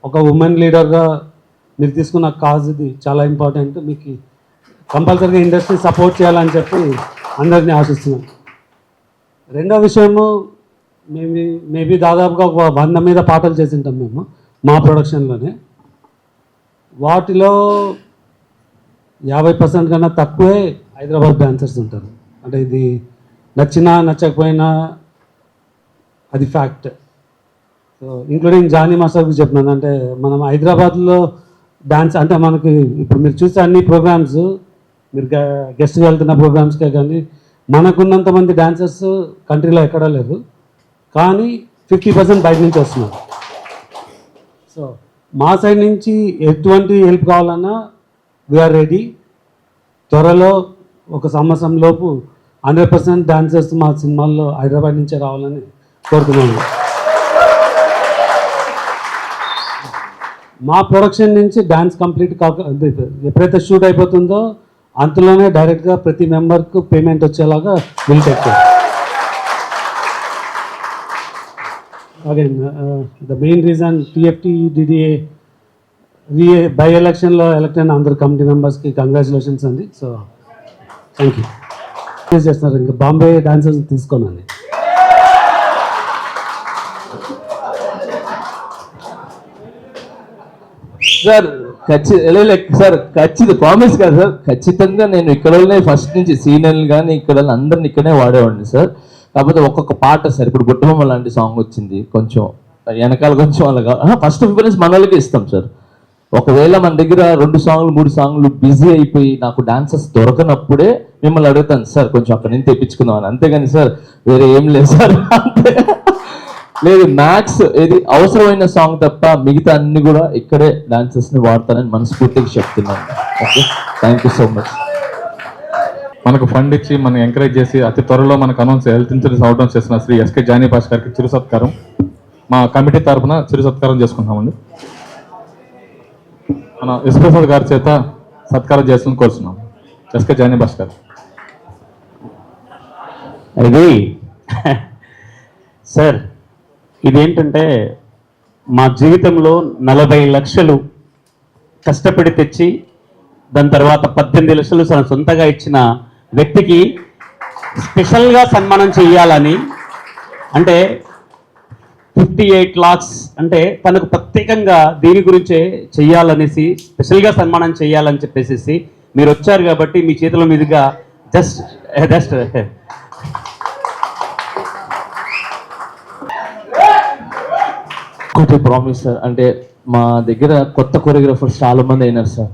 ఒక ఉమెన్ లీడర్గా మీరు తీసుకున్న కాజ్, ఇది చాలా ఇంపార్టెంట్. మీకు కంపల్సరీగా ఇండస్ట్రీ సపోర్ట్ చేయాలని చెప్పి అందరినీ ఆశిస్తున్నాను. రెండో విషయము, మేబీ దాదాపుగా ఒక 100 మీద పాటలు చేసి ఉంటాం మేము మా ప్రొడక్షన్లోనే. వాటిలో 50% కన్నా తక్కువే హైదరాబాద్ డాన్సర్స్ ఉంటారు. అంటే ఇది నచ్చినా నచ్చకపోయినా అది ఫ్యాక్ట్. సో ఇంక్లూడింగ్ జానీ మాస్టర్కి చెప్పినాను, అంటే మనం హైదరాబాద్లో డాన్స్ అంటే మనకి ఇప్పుడు మీరు చూసే అన్ని ప్రోగ్రామ్స్, మీరు గెస్ట్గా వెళ్తున్న ప్రోగ్రామ్స్కే కానీ మనకున్నంత మంది డాన్సర్స్ కంట్రీలో ఎక్కడా లేరు. కానీ 50% బయట నుంచి వస్తున్నారు. సో మా సైడ్ నుంచి ఎటువంటి హెల్ప్ కావాలన్నా వీఆర్ రెడీ. త్వరలో ఒక సంవత్సరం లోపు 100% డాన్సర్స్ మా సినిమాల్లో హైదరాబాద్ నుంచే రావాలని కోరుతున్నాను. మా ప్రొడక్షన్ నుంచి డాన్స్ కంప్లీట్ ఎప్పుడైతే షూట్ అయిపోతుందో అంతలోనే డైరెక్ట్గా ప్రతి మెంబర్కు పేమెంట్ వచ్చేలాగా will take care. Again the main reason TFT DDA by ఎలక్షన్లో ఎలక్ట్ అయిన అందరు కమిటీ మెంబర్స్కి కంగ్రాచులేషన్స్ అండి. So thank you. చేస్తున్నారు ఇంకా బాంబే డాన్సర్స్ తీసుకోనండి. సార్ సార్ ఖచ్చితంగా ప్రామిస్ కాదు సార్, ఖచ్చితంగా నేను ఇక్కడ ఫస్ట్ నుంచి సీనియర్లు కానీ ఇక్కడ అందరిని ఇక్కడే వాడేవాడిని సార్. కాకపోతే ఒక్కొక్క పాట సార్, ఇప్పుడు గుట్టబొమ్మ లాంటి సాంగ్ వచ్చింది, కొంచెం వెనకాల కొంచెం అలాగా ఫస్ట్ ప్రిఫరెన్స్ మన వాళ్ళకి ఇస్తాం సార్. ఒకవేళ మన దగ్గర 2 సాంగ్లు 3 సాంగ్లు బిజీ అయిపోయి నాకు డాన్సర్స్ దొరకనప్పుడే మిమ్మల్ని అడుగుతాను సార్, కొంచెం అక్కడి నుంచి తెప్పించుకుందాం అని. అంతేగాని సార్ వేరే ఏం లేదు సార్. లేదు, మ్యాక్స్ ఏది అవసరమైన సాంగ్ తప్ప మిగతా అన్ని కూడా ఇక్కడే డాన్సర్స్ని వాడతానని మనస్ఫూర్తిగా చెప్తున్నాను. Okay, thank you so much. మనకు ఫండ్ ఇచ్చి మనం ఎంకరేజ్ చేసి అతి త్వరలో మనకు హెల్త్ ఇన్సూరెన్స్ అవడం చేసిన శ్రీ SK జానీ భాష్ గారికి చిరు సత్కారం మా కమిటీ తరఫున చిరు సత్కారం చేసుకుంటామండి. మన విశ్వప్రసాద్ గారి చేత సత్కారం చేయాలని కోరుతున్నాం. SK జానీ భాష్ గారు. అది సార్, ఇదేంటంటే మా జీవితంలో 40 లక్షలు కష్టపడి తెచ్చి దాని తర్వాత 18 లక్షలు సొంతగా ఇచ్చిన వ్యక్తికి స్పెషల్గా సన్మానం చేయాలని, అంటే 58 lakhs అంటే తనకు ప్రత్యేకంగా దీని గురించే చెయ్యాలనేసి స్పెషల్గా సన్మానం చేయాలని చెప్పేసి మీరు వచ్చారు కాబట్టి మీ చేతుల మీదుగా జస్ట్ ఇంకోటి ప్రామిస్ సార్, అంటే మా దగ్గర కొత్త కొరియోగ్రాఫర్స్ చాలామంది అయినారు సార్.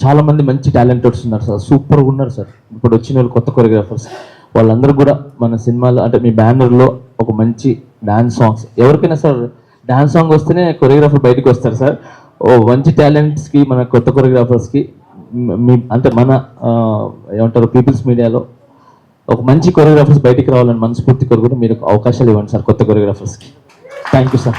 చాలామంది మంచి టాలెంటెడ్స్ ఉన్నారు సార్, సూపర్గా ఉన్నారు సార్. ఇప్పుడు వచ్చిన వాళ్ళు కొత్త కొరియోగ్రాఫర్స్ వాళ్ళందరూ కూడా మన సినిమాలో అంటే మీ బ్యానర్లో ఒక మంచి డ్యాన్స్ సాంగ్స్, ఎవరికైనా సార్ డ్యాన్స్ సాంగ్ వస్తేనే కొరియోగ్రాఫర్ బయటకు వస్తారు సార్. మంచి టాలెంట్స్కి మన కొత్త కొరియోగ్రాఫర్స్కి మీ అంటే మన ఏమంటారు పీపుల్స్ మీడియాలో ఒక మంచి కొరియోగ్రాఫర్స్ బయటికి రావాలని మనస్ఫూర్తి కోరుకుంటూ మీరు అవకాశాలు ఇవ్వండి సార్ కొత్త కొరియోగ్రాఫర్స్కి. Thank you sir.